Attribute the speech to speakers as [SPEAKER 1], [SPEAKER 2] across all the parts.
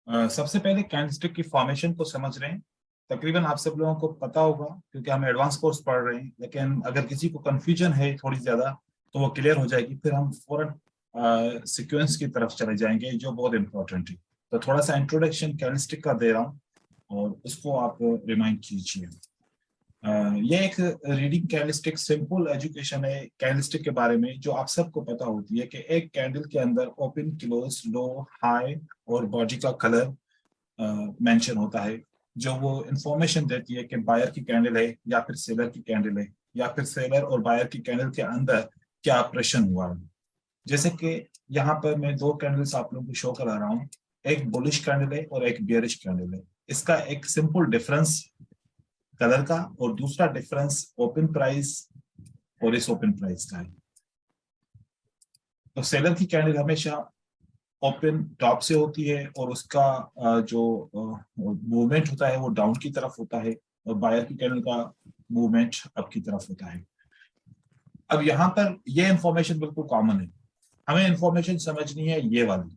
[SPEAKER 1] सबसे पहले कैंडलस्टिक की फॉर्मेशन को समझ रहे हैं। तकरीबन आप सब लोगों को पता होगा क्योंकि हम एडवांस कोर्स पढ़ रहे हैं, लेकिन अगर किसी को कंफ्यूजन है थोड़ी ज्यादा तो वो क्लियर हो जाएगी। फिर हम फौरन सीक्वेंस की तरफ चले जाएंगे जो बहुत इंपॉर्टेंट है। तो थोड़ा सा इंट्रोडक्शन कैंडलस्टिक का दे रहा हूँ और उसको आप रिमाइंड कीजिए। ये एक रीडिंग कैंडलस्टिक सिंपल एजुकेशन है कैंडलस्टिक के बारे में, जो आप सबको पता होती है कि एक कैंडल के अंदर ओपन, क्लोज, लो, हाई और बॉडी का कलर मेंशन होता है, जो वो इंफॉर्मेशन देती है कि बायर की कैंडल है या फिर सेलर की कैंडल है, या फिर सेलर और बायर की कैंडल के अंदर क्या ऑपरेशन हुआ है। जैसे कि यहाँ पर मैं दो कैंडल्स आप लोगों को शो करा रहा हूँ, एक बुलिश कैंडल है और एक बियरिश कैंडल है। इसका एक सिंपल डिफरेंस कलर का और दूसरा डिफरेंस ओपन प्राइस और इस ओपन प्राइस का है। तो सेलर की कैंडल हमेशा ओपन टॉप से होती है और उसका जो मूवमेंट होता है वो डाउन की तरफ होता है, और बायर की कैंडल का मूवमेंट अप की तरफ होता है। अब यहाँ पर ये इंफॉर्मेशन बिल्कुल कॉमन है, हमें इंफॉर्मेशन समझनी है ये वाली।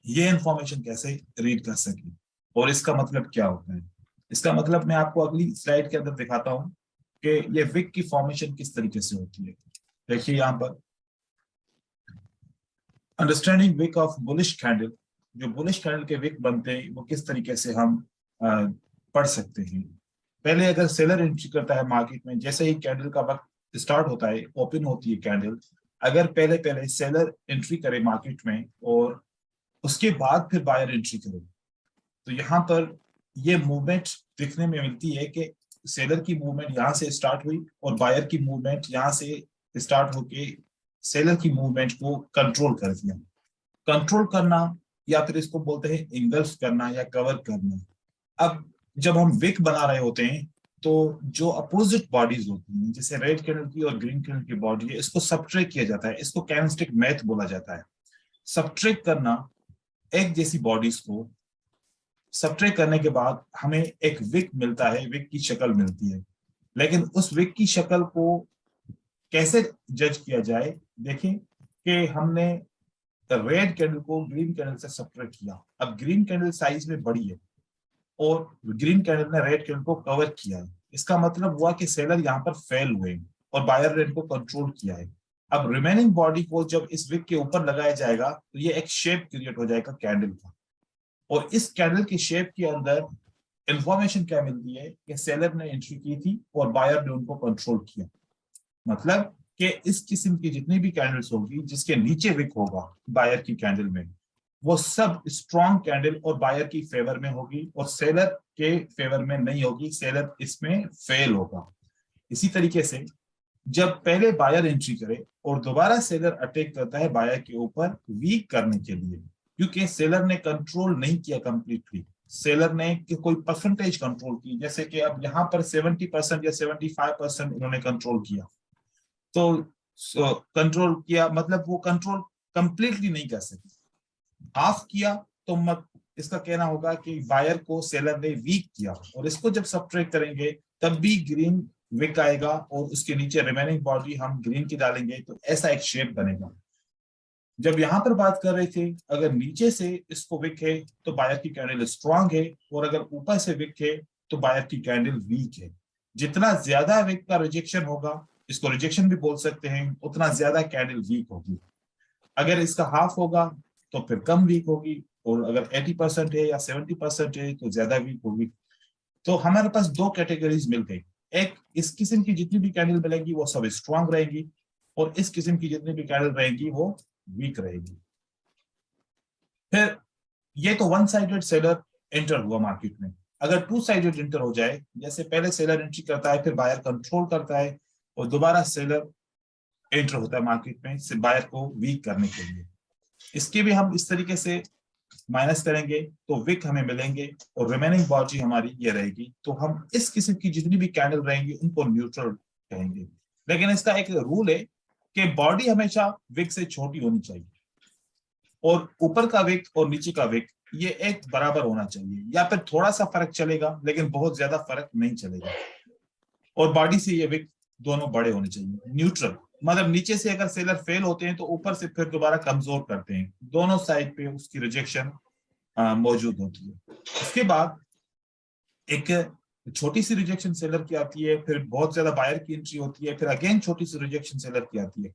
[SPEAKER 1] ये इंफॉर्मेशन कैसे रीड कर सके और इसका मतलब क्या होता है। इसका मतलब मैं आपको अगली स्लाइड के अंदर दिखाता हूँ कि ये विक की फॉर्मेशन किस तरीके से होती है। देखिए यहाँ पर understanding wick of bullish candle, जो बुलिश कैंडल के विक बनते हैं वो किस तरीके से हम पढ़ सकते हैं। पहले अगर सेलर एंट्री करता है मार्केट में, जैसे ही कैंडल का वक्त स्टार्ट होता है, ओपन होती है कैंडल, अगर पहले पहले सेलर एंट्री करे मार्केट में और उसके बाद फिर बायर एंट्री करे, तो यहाँ पर ये मूवमेंट दिखने में मिलती है कि सेलर की मूवमेंट यहाँ से स्टार्ट हुई और बायर की मूवमेंट यहाँ से स्टार्ट होके सेलर की मूवमेंट को कंट्रोल कर दिया। कंट्रोल करना या फिर इसको बोलते हैं इंगल्फ करना या कवर करना। अब जब हम विक बना रहे होते हैं तो जो अपोजिट बॉडीज होती हैं, जैसे रेड कैंडल की और ग्रीन कैंडल की बॉडी है, इसको सबट्रैक्ट किया जाता है। इसको कैंडलस्टिक मैथ बोला जाता है। सबट्रैक्ट करना, एक जैसी बॉडीज को सबट्रैक्ट करने के बाद हमें एक विक मिलता है, विक की शक्ल मिलती है। लेकिन उस विक की शक्ल को कैसे जज किया जाए, देखें कि हमने रेड कैंडल को ग्रीन कैंडल से सबट्रैक्ट किया। अब ग्रीन कैंडल साइज में बड़ी है और ग्रीन कैंडल ने रेड कैंडल को कवर किया है। इसका मतलब हुआ कि सेलर यहाँ पर फेल हुए और बायर रेड को कंट्रोल किया है। अब रिमेनिंग बॉडी को जब इस विक के ऊपर लगाया जाएगा तो ये एक शेप क्रिएट हो जाएगा कैंडल का, और इस कैंडल की शेप के अंदर इंफॉर्मेशन क्या मिलती है कि सेलर ने एंट्री की थी और बायर ने उनको कंट्रोल किया। मतलब कि इस किस्म की जितनी भी कैंडल्स होगी जिसके नीचे विक होगा बायर की कैंडल में, वो सब स्ट्रॉन्ग कैंडल और बायर की फेवर में होगी और सेलर के फेवर में नहीं होगी, सेलर इसमें फेल होगा। इसी तरीके से जब पहले बायर एंट्री करे और दोबारा सेलर अटैक करता है बायर के ऊपर वीक करने के लिए, क्योंकि सेलर ने कंट्रोल नहीं किया कंप्लीटली, सेलर ने कोई परसेंटेज कंट्रोल की, जैसे कि अब यहाँ पर 70% या 75% उन्होंने कंट्रोल किया। तो कंट्रोल किया मतलब वो कंट्रोल कंप्लीटली नहीं कर सके, हाफ किया, तो मत इसका कहना होगा कि बायर को सेलर ने वीक किया। और इसको जब सबट्रैक्ट करेंगे तब भी ग्रीन विक आएगा और उसके नीचे रिमेनिंग बॉडी हम ग्रीन की डालेंगे, तो ऐसा एक शेप बनेगा। जब यहां पर बात कर रहे थे, अगर नीचे से इसको विक है तो बायर की कैंडल स्ट्रांग है, और अगर ऊपर से विक है तो बायर की कैंडल वीक है। जितना ज्यादा विक का रिजेक्शन होगा, इसको रिजेक्शन भी बोल सकते हैं, उतना ज्यादा कैंडल वीक होगी। अगर इसका हाफ होगा तो फिर कम वीक होगी, और अगर 80% है या 70% है तो ज्यादा वीक होगी। तो हमारे पास दो कैटेगरीज मिल गई। एक, इस किस्म की जितनी भी कैंडल मिलेगी वो सब स्ट्रांग रहेगी, और इस किस्म की जितनी भी कैंडल रहेगी वो वीक रहेगी। फिर ये तो वन साइडेड सेलर एंटर हुआ मार्केट में। अगर टू साइडेड एंटर हो जाए, जैसे पहले सेलर एंट्री करता है फिर बायर कंट्रोल करता है और दोबारा सेलर एंटर होता है मार्केट में से बायर को वीक करने के लिए, इसके भी हम इस तरीके से माइनस करेंगे तो विक हमें मिलेंगे और रिमेनिंग बॉडी हमारी ये रहेगी। तो हम इस किस्म की जितनी भी कैंडल रहेंगी उनको न्यूट्रल कहेंगे। लेकिन इसका एक रूल है कि बॉडी हमेशा विक से छोटी होनी चाहिए, और ऊपर का विक और नीचे का विक ये एक बराबर होना चाहिए, या फिर थोड़ा सा फर्क चलेगा लेकिन बहुत ज्यादा फर्क नहीं चलेगा। और बॉडी से ये विक दोनों बड़े होने चाहिए, न्यूट्रल। मतलब नीचे से अगर सेलर फेल होते हैं तो ऊपर से फिर दोबारा कमजोर करते हैं, दोनों साइड पे उसकी रिजेक्शन मौजूद होती है। उसके बाद एक छोटी सी रिजेक्शन सेलर की आती है, फिर बहुत ज्यादा बायर की एंट्री होती है, फिर अगेन छोटी सी रिजेक्शन सेलर की आती है।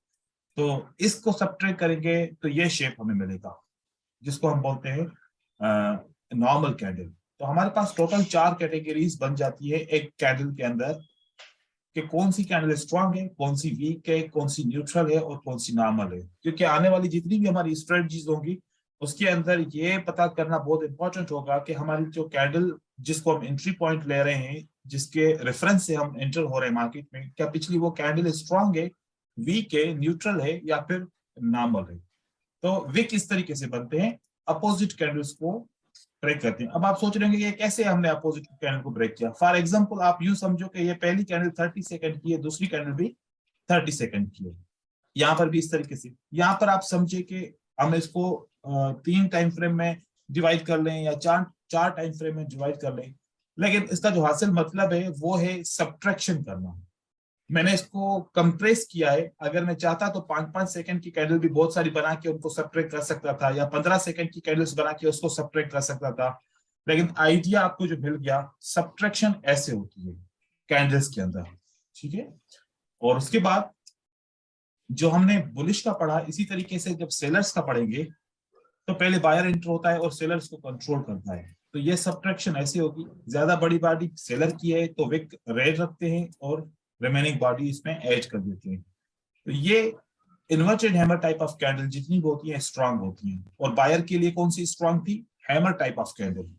[SPEAKER 1] तो इसको सब्ट्रैक्ट करेंगे तो ये शेप हमें मिलेगा, जिसको हम बोलते हैं नॉर्मल कैंडल। तो हमारे पास टोटल 4 कैटेगरीज बन जाती है एक कैंडल के अंदर, कि कौन सी कैंडल स्ट्रांग है, कौन सी वीक है, कौन सी न्यूट्रल है और कौन सी नॉर्मल है। क्योंकि आने वाली जितनी भी हमारी स्ट्रेटजीज होंगी उसके अंदर ये पता करना बहुत इंपॉर्टेंट होगा कि हमारी जो कैंडल, जिसको हम एंट्री पॉइंट ले रहे हैं, जिसके रेफरेंस से हम एंटर हो रहे हैं मार्केट में, क्या पिछली वो कैंडल स्ट्रांग है, वीक है, न्यूट्रल है या फिर नॉर्मल है। तो विक इस तरीके से बनते हैं, अपोजिट कैंडल्स को ब्रेक करते हैं। अब आप सोच रहे होंगे कि कैसे हमने अपोजिट कैंडल को ब्रेक किया। फॉर एग्जांपल आप यूं समझो कि ये पहली कैंडल 30 सेकंड की है, दूसरी कैंडल भी 30 सेकंड की है, यहाँ पर भी इस तरीके से। यहाँ पर आप समझे कि हम इसको 3 टाइम फ्रेम में डिवाइड कर लें या चार चार टाइम फ्रेम में डिवाइड कर लें, लेकिन इसका जो हासिल मतलब है वो है सब्ट्रैक्शन करना। मैंने इसको कंप्रेस किया है। अगर मैं चाहता तो 5-5 सेकंड की कैंडल भी बहुत सारी बना के उनको सब्ट्रैक्ट कर सकता था, या 15 सेकंड की कैंडल्स बना के उसको सब्ट्रैक्ट कर सकता था। लेकिन आइडिया आपको जो मिल गया, सब्ट्रैक्शन ऐसे होती है कैंडल्स के अंदर, ठीक है। और उसके बाद जो हमने बुलिश का पढ़ा, इसी तरीके से जब सेलर्स का पढ़ेंगे तो पहले बायर एंटर होता है और सेलर्स को कंट्रोल करता है। तो ये सब्ट्रैक्शन ऐसी होगी, ज्यादा बड़ी बॉडी सेलर की है तो विक रेड रखते हैं और रिमेनिंग बॉडी इसमें ऐड कर देते हैं। तो ये inverted hammer type of candle जितनी भी होती है स्ट्रांग होती है। और बायर के लिए कौन सी स्ट्रांग थी? Hammer type of candle.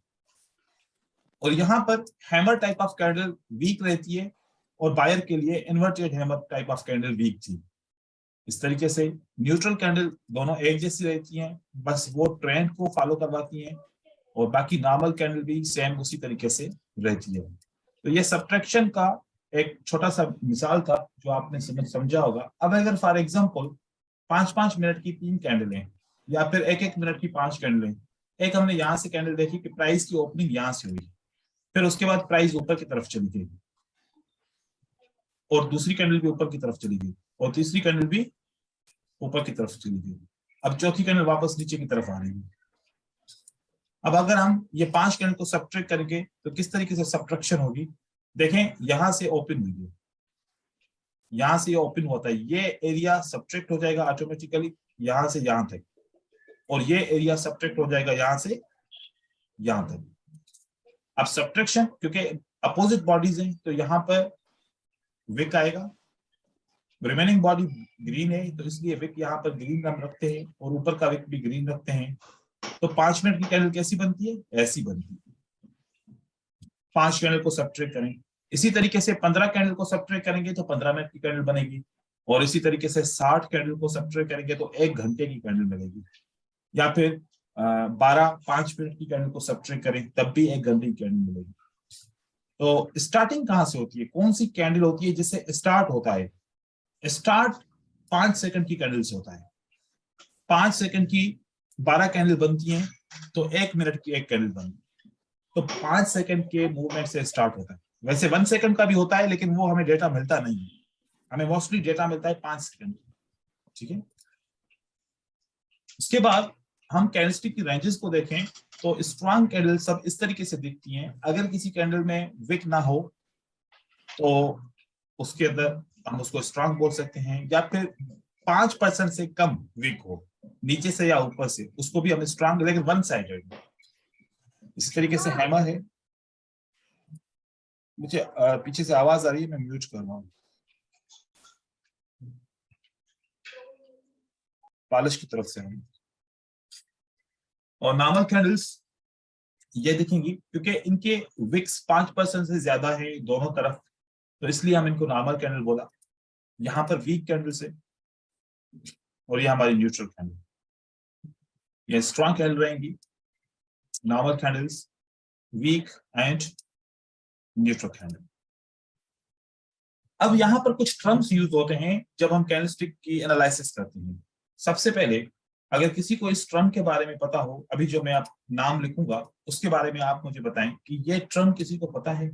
[SPEAKER 1] और यहाँ पर hammer type of candle weak रहती है और बायर के लिए inverted hammer type of candle weak थी। इस तरीके से न्यूट्रल कैंडल दोनों एक जैसी रहती हैं, बस वो ट्रेंड को फॉलो करवाती हैं, और बाकी नॉर्मल कैंडल भी सेम उसी तरीके से रहती है। तो ये सब्ट्रैक्शन का एक छोटा सा मिसाल था जो आपने समझा होगा। अब अगर फॉर एग्जांपल 5-5 मिनट की 3 कैंडलें या फिर 1-1 मिनट की 5 कैंडलें, एक हमने यहाँ से कैंडल देखी कि प्राइस की ओपनिंग यहाँ से हुई, फिर उसके बाद प्राइस ऊपर की तरफ चली गई, और दूसरी कैंडल भी ऊपर की तरफ चली गई, और तीसरी कैंडल भी ऊपर की तरफ चली गई। अब चौथी कैंडल वापस नीचे की तरफ आ रही है। अब अगर हम ये 5 कैंडल को सब्ट्रैक्ट करेंगे तो किस तरीके से सब्ट्रैक्शन होगी? देखें, यहां से ओपन हुई है, यहां से ओपन होता है, ये एरिया सब्ट्रैक्ट हो जाएगा ऑटोमेटिकली यहां से यहां तक, और ये एरिया सब्ट्रैक्ट हो जाएगा यहां से यहां तक। अब सब्ट्रैक्शन, क्योंकि अपोजिट बॉडीज हैं तो यहां पर विक आएगा, रिमेनिंग बॉडी ग्रीन है तो इसलिए विक यहाँ पर ग्रीन रंग रखते हैं, और ऊपर का विक भी ग्रीन रखते हैं। तो 5 मिनट की कैंडल कैसी बनती है? ऐसी बनती है। 5 कैंडल को सब्ट्रैक्ट करें, इसी तरीके से 15 कैंडल को सब्ट्रैक्ट करेंगे तो 15 मिनट की कैंडल बनेगी, और इसी तरीके से 60 कैंडल को सब्ट्रैक्ट करेंगे तो 1 घंटे की कैंडल बनेगी। या फिर 5 मिनट की कैंडल को सब्ट्रैक्ट करें तब भी 1 घंटे की कैंडल मिलेगी। तो स्टार्टिंग कहां से होती है? कौन सी कैंडल होती है जिससे स्टार्ट होता है? स्टार्ट 5 सेकंड की कैंडल से होता है। 5 सेकंड की 12 कैंडल बनती हैं तो 1 मिनट की एक कैंडल बनती है। तो 5 सेकंड के मूवमेंट से स्टार्ट होता है। वैसे 1 सेकंड का भी होता है, लेकिन वो हमें डेटा मिलता नहीं है, हमें मोस्टली डेटा मिलता है 5 सेकंड, ठीक है। उसके बाद हम कैंडलस्टिक की रेंजेस को देखें तो स्ट्रॉन्ग कैंडल सब इस तरीके से दिखती हैं। अगर किसी कैंडल में विक ना हो तो उसके अंदर हम उसको स्ट्रॉन्ग बोल सकते हैं, या फिर 5% से कम विक हो नीचे से या ऊपर से, उसको भी हम स्ट्रॉन्ग, लेकिन वन साइडेड। इस तरीके से हैमर है। मुझे पीछे से आवाज आ रही है, मैं म्यूट कर रहा हूँ। पालिश की तरफ से हम, और नॉर्मल कैंडल्स ये दिखेंगी क्योंकि इनके विक्स 5% से ज्यादा है दोनों तरफ, तो इसलिए हम इनको नॉर्मल कैंडल बोला। यहाँ पर वीक कैंडल्स है और ये हमारी न्यूट्रल कैंडल, ये स्ट्रॉन्ग कैंडल रहेंगी, normal candles, weak and neutral candle. अब यहाँ पर कुछ टर्म्स यूज होते हैं जब हम कैंडलस्टिक की एनालिसिस करते हैं। सबसे पहले, अगर किसी को इस टर्म के बारे में पता हो, अभी जो मैं आप नाम लिखूंगा उसके बारे में आप मुझे बताएं कि ये टर्म किसी को पता है।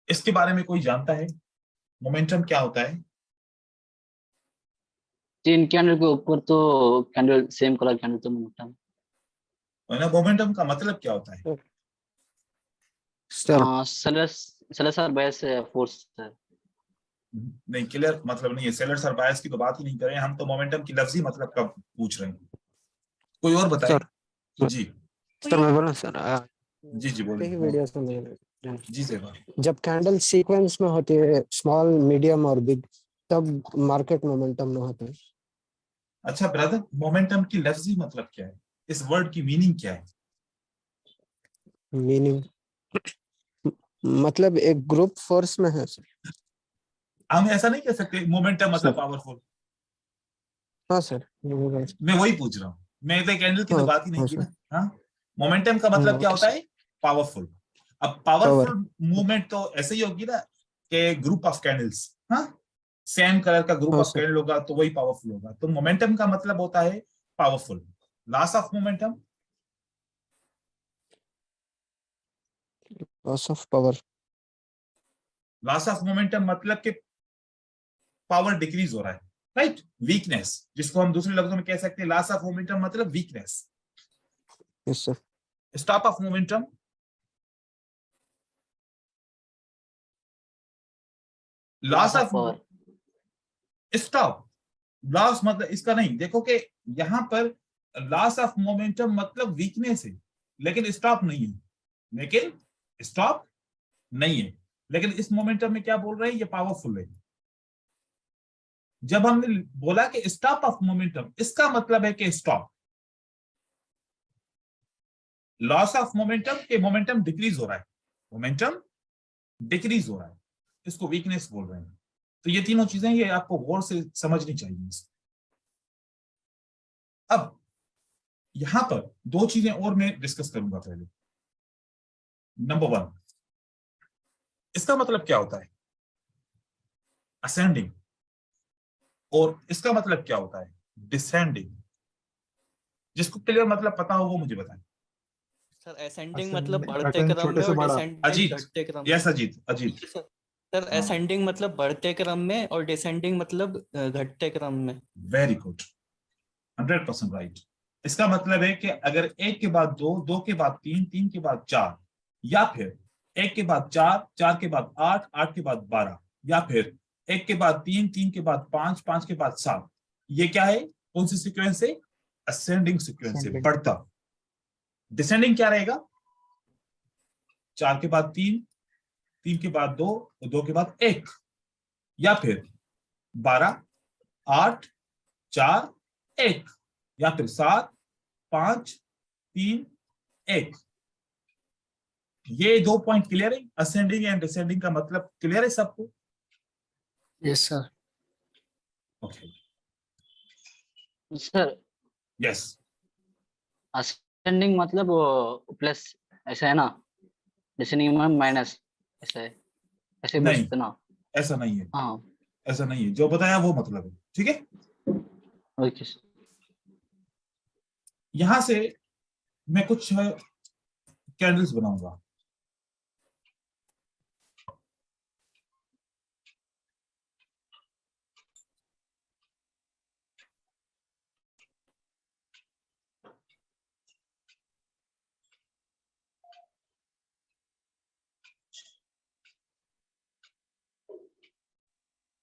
[SPEAKER 1] इसके बारे में कोई जानता है? मोमेंटम क्या होता है?
[SPEAKER 2] तीन कैंडल के ऊपर तो कैंडल सेम कलर कैंडल तो मोमेंटम।
[SPEAKER 1] और ना मोमेंटम का मतलब क्या होता है?
[SPEAKER 3] Sir
[SPEAKER 2] sellers or buyers force sir.
[SPEAKER 1] नहीं, क्लियर मतलब नहीं है। सेलर्स और बायस की तो बात ही नहीं करें हम, तो मोमेंटम की लफ्जी मतलब का पूछ रहे हैं। कोई और बताए?
[SPEAKER 3] सर
[SPEAKER 1] जी
[SPEAKER 3] सर मैं बोला सर
[SPEAKER 1] जी जी बोलिए।
[SPEAKER 3] कई वीडियोस में मैंने
[SPEAKER 1] जी सेवा।
[SPEAKER 3] जब कैंडल सीक्वेंस में होती है स्मॉल मीडियम और बिग तब मार्केट मोमेंटम में होता है।
[SPEAKER 1] अच्छा ब्रदर, मोमेंटम की लफ्जी मतलब क्या है? इस वर्ड की मीनिंग क्या है?
[SPEAKER 3] मीनिंग मतलब एक ग्रुप फोर्स में है सर।
[SPEAKER 1] हम ऐसा नहीं कह सकते मोमेंटम मतलब
[SPEAKER 3] सर
[SPEAKER 1] पावरफुल।
[SPEAKER 3] हाँ सर
[SPEAKER 1] मैं वही पूछ रहा हूँ, मैं तो कैंडल की तो
[SPEAKER 3] हाँ
[SPEAKER 1] बात ही नहीं
[SPEAKER 3] हाँ
[SPEAKER 1] की
[SPEAKER 3] सर
[SPEAKER 1] ना। हाँ, मोमेंटम का मतलब क्या
[SPEAKER 3] ओके
[SPEAKER 1] होता
[SPEAKER 3] सर
[SPEAKER 1] है? पावरफुल। अब
[SPEAKER 3] पावर
[SPEAKER 1] पावरफुल मूवमेंट तो ऐसे ही होगी ना कि ग्रुप ऑफ कैंडल्स, हाँ, सेम कलर का ग्रुप
[SPEAKER 3] हाँ
[SPEAKER 1] ऑफ
[SPEAKER 3] सर
[SPEAKER 1] कैंडल होगा तो वही पावरफुल होगा। तो मोमेंटम का मतलब होता है powerful. Loss of momentum,
[SPEAKER 3] loss of power
[SPEAKER 1] loss of momentum मतलब कि पावर डिक्रीज हो रहा है, राइट। वीकनेस, जिसको हम दूसरे लफ्जों में कह सकते हैं लॉस ऑफ मोमेंटम मतलब weakness.
[SPEAKER 3] Yes sir
[SPEAKER 1] stop of momentum, loss of
[SPEAKER 2] power.
[SPEAKER 1] Stop. Loss मतलब इसका नहीं, देखो कि यहां पर लॉस ऑफ मोमेंटम मतलब वीकनेस है, लेकिन स्टॉप नहीं है। लेकिन स्टॉप नहीं है, लेकिन इस मोमेंटम में क्या बोल रहे हैं, ये पावरफुल है। जब हमने बोला कि स्टॉप ऑफ मोमेंटम, इसका मतलब है कि स्टॉप। लॉस ऑफ मोमेंटम के मोमेंटम डिक्रीज हो रहा है, मोमेंटम डिक्रीज हो रहा है, इसको वीकनेस बोल रहे हैं। तो ये तीनों चीजें ये आपको गौर से समझनी चाहिए। अब यहां पर दो चीजें और मैं डिस्कस करूंगा। पहले नंबर वन, इसका मतलब क्या होता है असेंडिंग, और इसका मतलब क्या होता है डिसेंडिंग। जिसको क्लियर मतलब पता हो वो मुझे बताएं।
[SPEAKER 4] सर असेंडिंग मतलब बढ़ते क्रम में और डिसेंडिंग
[SPEAKER 1] अजीत,
[SPEAKER 4] घटते क्रम
[SPEAKER 1] यस
[SPEAKER 4] में।
[SPEAKER 1] अजीत, अजीत।
[SPEAKER 4] सर
[SPEAKER 1] हाँ,
[SPEAKER 4] असेंडिंग मतलब बढ़ते क्रम में और डिसेंडिंग मतलब घटते क्रम में।
[SPEAKER 1] Very good, 100% right. इसका मतलब है कि अगर एक के बाद दो, दो के बाद तीन, तीन के बाद चार, या फिर एक के बाद चार, चार के बाद आठ, आठ के बाद 12, या फिर एक के बाद तीन, तीन के बाद पांच, पांच के बाद 7, ये क्या है, कौन सी सीक्वेंस है? असेंडिंग सीक्वेंस है, बढ़ता। डिसेंडिंग क्या रहेगा? चार के बाद तीन, तीन के बाद दो, दो के बाद एक, या फिर 12, 8, 4, 1, या फिर 7, 5, 3, 1। ये दो पॉइंट क्लियर है? असेंडिंग एंड डिसेंडिंग का मतलब क्लियर है सबको?
[SPEAKER 3] Yes sir
[SPEAKER 1] okay,
[SPEAKER 2] sir
[SPEAKER 1] yes.
[SPEAKER 2] Ascending मतलब वो प्लस ऐसा है ना, डिसेंडिंग में माइनस ऐसा है, ऐसे बोल
[SPEAKER 1] नहीं,
[SPEAKER 2] सकते ना।
[SPEAKER 1] ऐसा नहीं है,
[SPEAKER 2] हाँ
[SPEAKER 1] ऐसा नहीं है, जो बताया वो मतलब है, ठीक है।
[SPEAKER 2] Okay sir.
[SPEAKER 1] यहां से मैं कुछ कैंडल्स बनाऊंगा।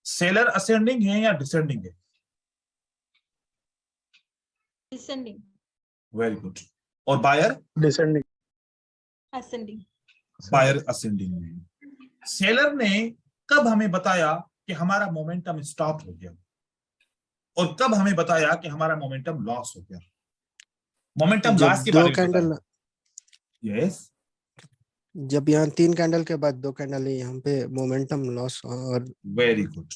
[SPEAKER 1] सेलर असेंडिंग है या डिसेंडिंग है?
[SPEAKER 5] डिसेंडिंग।
[SPEAKER 1] Very good. और buyer?
[SPEAKER 3] Descending
[SPEAKER 5] ascending.
[SPEAKER 1] Buyer ascending में। सेलर ने कब हमें बताया कि हमारा मोमेंटम स्टॉप हो गया, और कब हमें बताया कि हमारा मोमेंटम लॉस हो गया? मोमेंटम
[SPEAKER 3] जब
[SPEAKER 1] लॉस के
[SPEAKER 3] दो
[SPEAKER 1] बारे में
[SPEAKER 3] कैंडल
[SPEAKER 1] बताया। यस,
[SPEAKER 3] जब यहाँ तीन कैंडल के बाद दो कैंडल है यहाँ पे मोमेंटम लॉस और
[SPEAKER 1] वेरी गुड।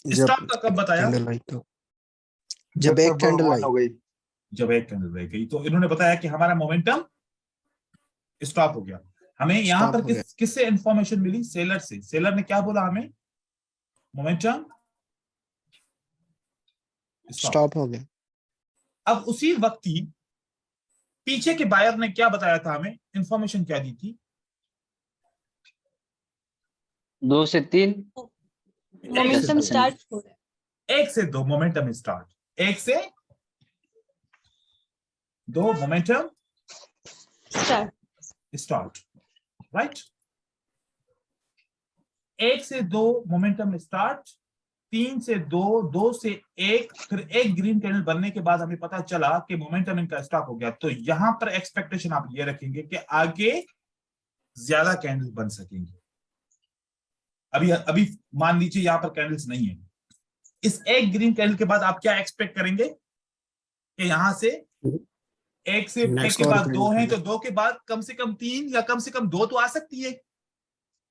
[SPEAKER 3] जब
[SPEAKER 1] स्टॉप का कब बताया?
[SPEAKER 3] कैंडल आई तो जब एक कैंडल आई
[SPEAKER 1] जब एक कैंडल रह गई तो इन्होंने बताया कि हमारा मोमेंटम स्टॉप हो गया। हमें यहां
[SPEAKER 3] स्टॉप
[SPEAKER 1] पर
[SPEAKER 3] हो गया
[SPEAKER 1] किससे इंफॉर्मेशन मिली? सेलर से। सेलर ने क्या बोला हमें? Momentum stop.
[SPEAKER 3] स्टॉप हो गया
[SPEAKER 1] अब उसी वक्त ही पीछे के बायर ने क्या बताया था हमें, इंफॉर्मेशन क्या दी थी?
[SPEAKER 2] 2 से 3
[SPEAKER 5] मोमेंटम स्टार्ट हो रहा है।
[SPEAKER 1] एक से दो मोमेंटम स्टार्ट। 1 से 2 मोमेंटम स्टार्ट, राइट। 1 से 2 मोमेंटम स्टार्ट, 3 से 2, 2 से 1, फिर एक ग्रीन कैंडल बनने के बाद हमें पता चला कि मोमेंटम इनका स्टॉप हो गया। तो यहां पर एक्सपेक्टेशन आप ये रखेंगे कि आगे ज्यादा कैंडल बन सकेंगे। अभी मान लीजिए यहां पर कैंडल्स नहीं है, इस एक ग्रीन कैंडल के बाद आप क्या एक्सपेक्ट करेंगे कि यहां से एक के बाद 2 है, तो 2 के बाद कम से कम 3 या कम से कम 2 तो आ सकती है,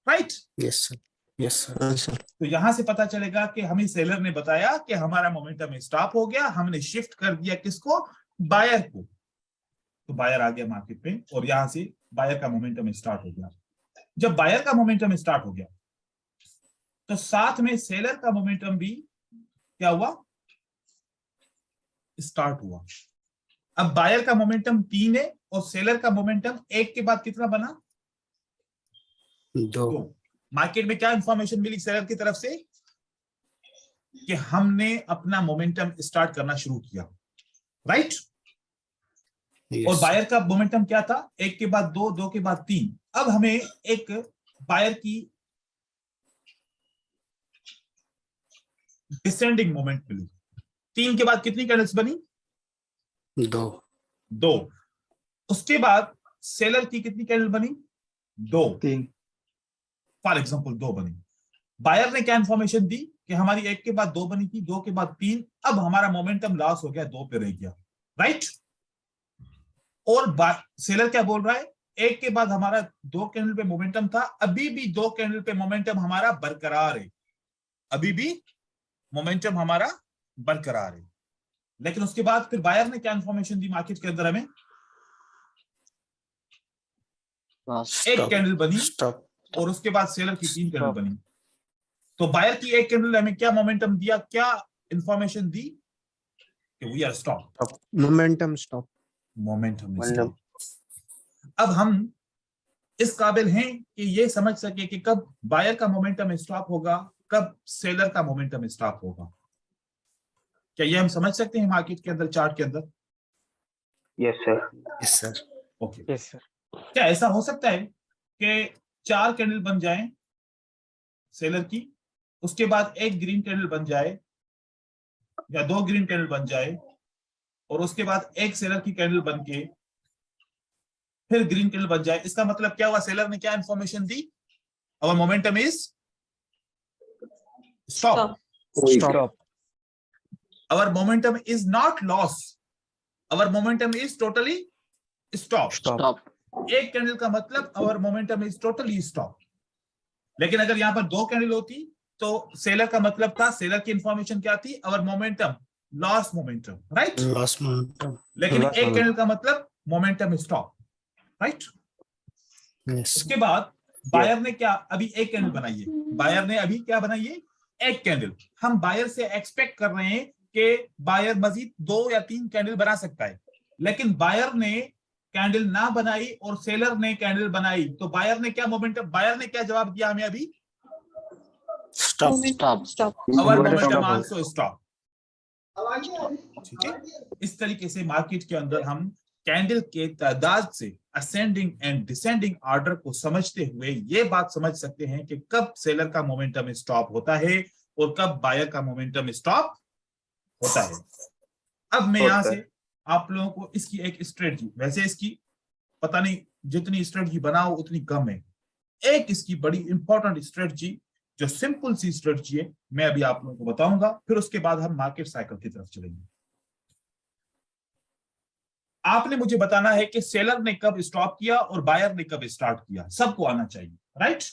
[SPEAKER 1] right.
[SPEAKER 3] Yes sir, yes sir.
[SPEAKER 1] तो यहां से पता चलेगा कि हमें सेलर ने बताया कि हमारा मोमेंटम स्टॉप हो गया, हमने शिफ्ट कर दिया किसको, बायर को। तो बायर आ गया मार्केट में और यहां से बायर का मोमेंटम स्टार्ट हो गया। जब बायर का मोमेंटम स्टार्ट हो गया तो साथ में सेलर का मोमेंटम भी क्या हुआ, स्टार्ट हुआ। अब बायर का मोमेंटम 3 है और सेलर का मोमेंटम 1 के बाद कितना बना, 2। मार्केट में क्या इंफॉर्मेशन मिली सेलर की तरफ से कि हमने अपना मोमेंटम स्टार्ट करना शुरू किया, राइट। और बायर का मोमेंटम क्या था, 1 के बाद 2, 2 के बाद 3। अब हमें एक बायर की डिसेंडिंग मोमेंट मिली। 3 के बाद कितनी कैंडल्स बनी, 2। उसके बाद सेलर की कितनी कैंडल बनी, 2, 3 फॉर एग्जांपल 2 बनी। बायर ने क्या इंफॉर्मेशन दी कि हमारी 1 के बाद 2 बनी थी, 2 के बाद 3, अब हमारा मोमेंटम लॉस हो गया, 2 पे रह गया, राइट। और सेलर क्या बोल रहा है, 1 के बाद हमारा 2 कैंडल पे मोमेंटम था, अभी भी 2 कैंडल पे मोमेंटम हमारा बरकरार है, अभी भी मोमेंटम हमारा बरकरार है। लेकिन उसके बाद फिर बायर ने क्या इंफॉर्मेशन दी मार्केट के अंदर हमें, एक कैंडल बनी और उसके बाद सेलर की 3 कैंडल बनी। तो बायर की 1 कैंडल हमें क्या मोमेंटम दिया, क्या इंफॉर्मेशन दी कि we are stop,
[SPEAKER 3] momentum stop.
[SPEAKER 1] अब हम इस काबिल हैं कि ये समझ सके कि कब बायर का मोमेंटम स्टॉप होगा, कब सेलर का मोमेंटम स्टॉप होगा। क्या ये हम समझ सकते हैं मार्केट के अंदर, चार्ट के अंदर?
[SPEAKER 6] Yes sir.
[SPEAKER 3] Yes sir.
[SPEAKER 1] Okay,
[SPEAKER 4] yes sir.
[SPEAKER 1] क्या ऐसा हो सकता है कि 4 कैंडल बन जाएं सेलर की, उसके बाद एक ग्रीन कैंडल बन जाए या 2 ग्रीन कैंडल बन जाए और उसके बाद एक सेलर की कैंडल बन के फिर ग्रीन कैंडल बन जाए? इसका मतलब क्या हुआ, सेलर ने क्या इंफॉर्मेशन दी, our momentum is stop, our momentum is not loss, our momentum is totally stop। एक कैंडल का मतलब our momentum is totally stop। लेकिन अगर यहां पर 2 कैंडल होती तो सेलर का मतलब था, सेलर की इंफॉर्मेशन क्या थी, our momentum loss momentum, right?
[SPEAKER 3] Loss momentum.
[SPEAKER 1] लेकिन एक कैंडल का मतलब momentum stop, right?
[SPEAKER 3] यस।
[SPEAKER 1] उसके बाद बायर ने क्या, अभी एक कैंडल बनाई है, बायर ने अभी क्या बनाई है, एक कैंडल। हम बायर से एक्सपेक्ट कर रहे हैं कि बायर मजीद 2 या 3 कैंडल बना सकता है, लेकिन बायर ने कैंडल ना बनाई और सेलर ने कैंडल बनाई, तो बायर ने क्या मोमेंटम, बायर ने क्या जवाब दिया हमें अभी,
[SPEAKER 3] stop.
[SPEAKER 1] Our momentum also stop. ठीक है, इस तरीके से मार्केट के अंदर हम कैंडल के तादाद से असेंडिंग एंड डिसेंडिंग ऑर्डर को समझते हुए ये बात समझ सकते हैं कि कब सेलर का मोमेंटम स्टॉप होता है और कब बायर का मोमेंटम स्टॉप होता है। अब मैं यहां से आप लोगों को इसकी एक स्ट्रेटजी, वैसे इसकी पता नहीं जितनी स्ट्रेटजी बनाओ उतनी कम है, एक इसकी बड़ी इंपॉर्टेंट स्ट्रेटजी जो सिंपल सी स्ट्रेटजी है मैं अभी आप लोगों को बताऊंगा, फिर उसके बाद हम मार्केट साइकिल की तरफ चलेंगे। आपने मुझे बताना है कि सेलर ने कब स्टॉप किया और बायर ने कब स्टार्ट किया, सबको आना चाहिए, राइट?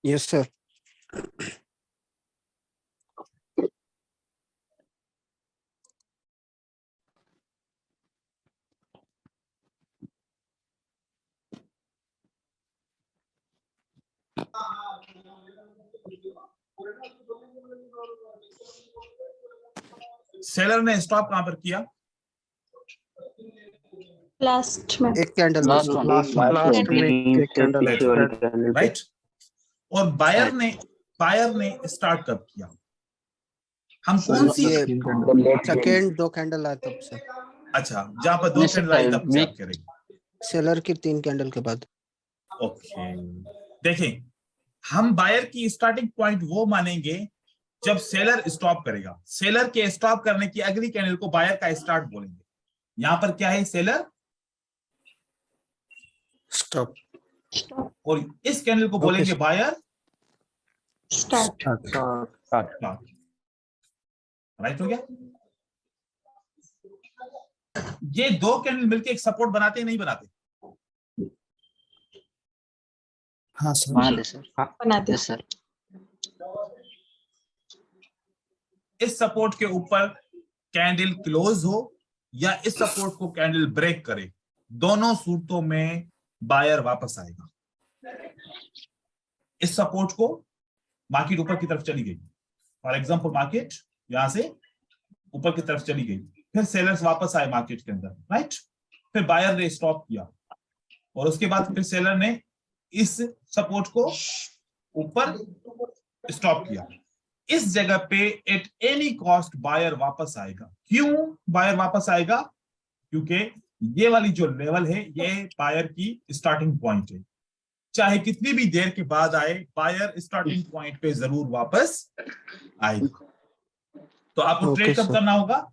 [SPEAKER 3] Yes sir.
[SPEAKER 1] सेलर ने स्टॉप कहां पर किया,
[SPEAKER 5] लास्ट में,
[SPEAKER 3] एक कैंडल
[SPEAKER 2] लास्ट
[SPEAKER 3] में एक कैंडल,
[SPEAKER 1] राइट? और बायर ने स्टार्ट कब किया, हम कौन सी
[SPEAKER 3] ये
[SPEAKER 6] तीन कैंडल
[SPEAKER 3] सेकेंड 2 कैंडल आए तब से
[SPEAKER 1] अच्छा जहां पर 2
[SPEAKER 2] नहीं
[SPEAKER 1] कैंडल आई
[SPEAKER 2] सर,
[SPEAKER 1] तब से आप कह रहे हैं।
[SPEAKER 3] सेलर की 3 कैंडल के बाद।
[SPEAKER 1] ओके देखें, हम बायर की स्टार्टिंग पॉइंट वो मानेंगे जब सेलर स्टॉप करेगा। सेलर के स्टॉप करने की अगली कैंडल को बायर का स्टार्ट बोलेंगे। यहां पर क्या है, सेलर
[SPEAKER 3] स्टॉप।
[SPEAKER 5] Stop.
[SPEAKER 1] और इस कैंडल को
[SPEAKER 3] Okay,
[SPEAKER 1] बोलेंगे
[SPEAKER 3] sir.
[SPEAKER 1] Buyer
[SPEAKER 5] Start.
[SPEAKER 1] Start. Right हो गया। ये 2 कैंडल मिलके एक सपोर्ट बनाते हैं नहीं बनाते?
[SPEAKER 3] हाँ सर।
[SPEAKER 2] बनाते सर,
[SPEAKER 5] बनाते
[SPEAKER 2] यस सर।
[SPEAKER 1] इस सपोर्ट के ऊपर कैंडल क्लोज हो या इस सपोर्ट को कैंडल ब्रेक करे, दोनों सूरतों में बायर वापस आएगा। इस सपोर्ट को मार्केट ऊपर की तरफ चली गई, फॉर एग्जांपल मार्केट यहां से ऊपर की तरफ चली गई, फिर सेलर्स वापस आए मार्केट के अंदर, राइट। फिर बायर ने स्टॉप किया और उसके बाद फिर सेलर ने इस सपोर्ट को ऊपर स्टॉप किया। इस जगह पे एट एनी कॉस्ट बायर वापस आएगा। क्यों बायर वापस आएगा? क्योंकि ये वाली जो लेवल है ये बायर की स्टार्टिंग पॉइंट है। चाहे कितनी भी देर के बाद आए, बायर स्टार्टिंग पॉइंट पे जरूर वापस आएगा। तो आपको ट्रेड कब करना होगा?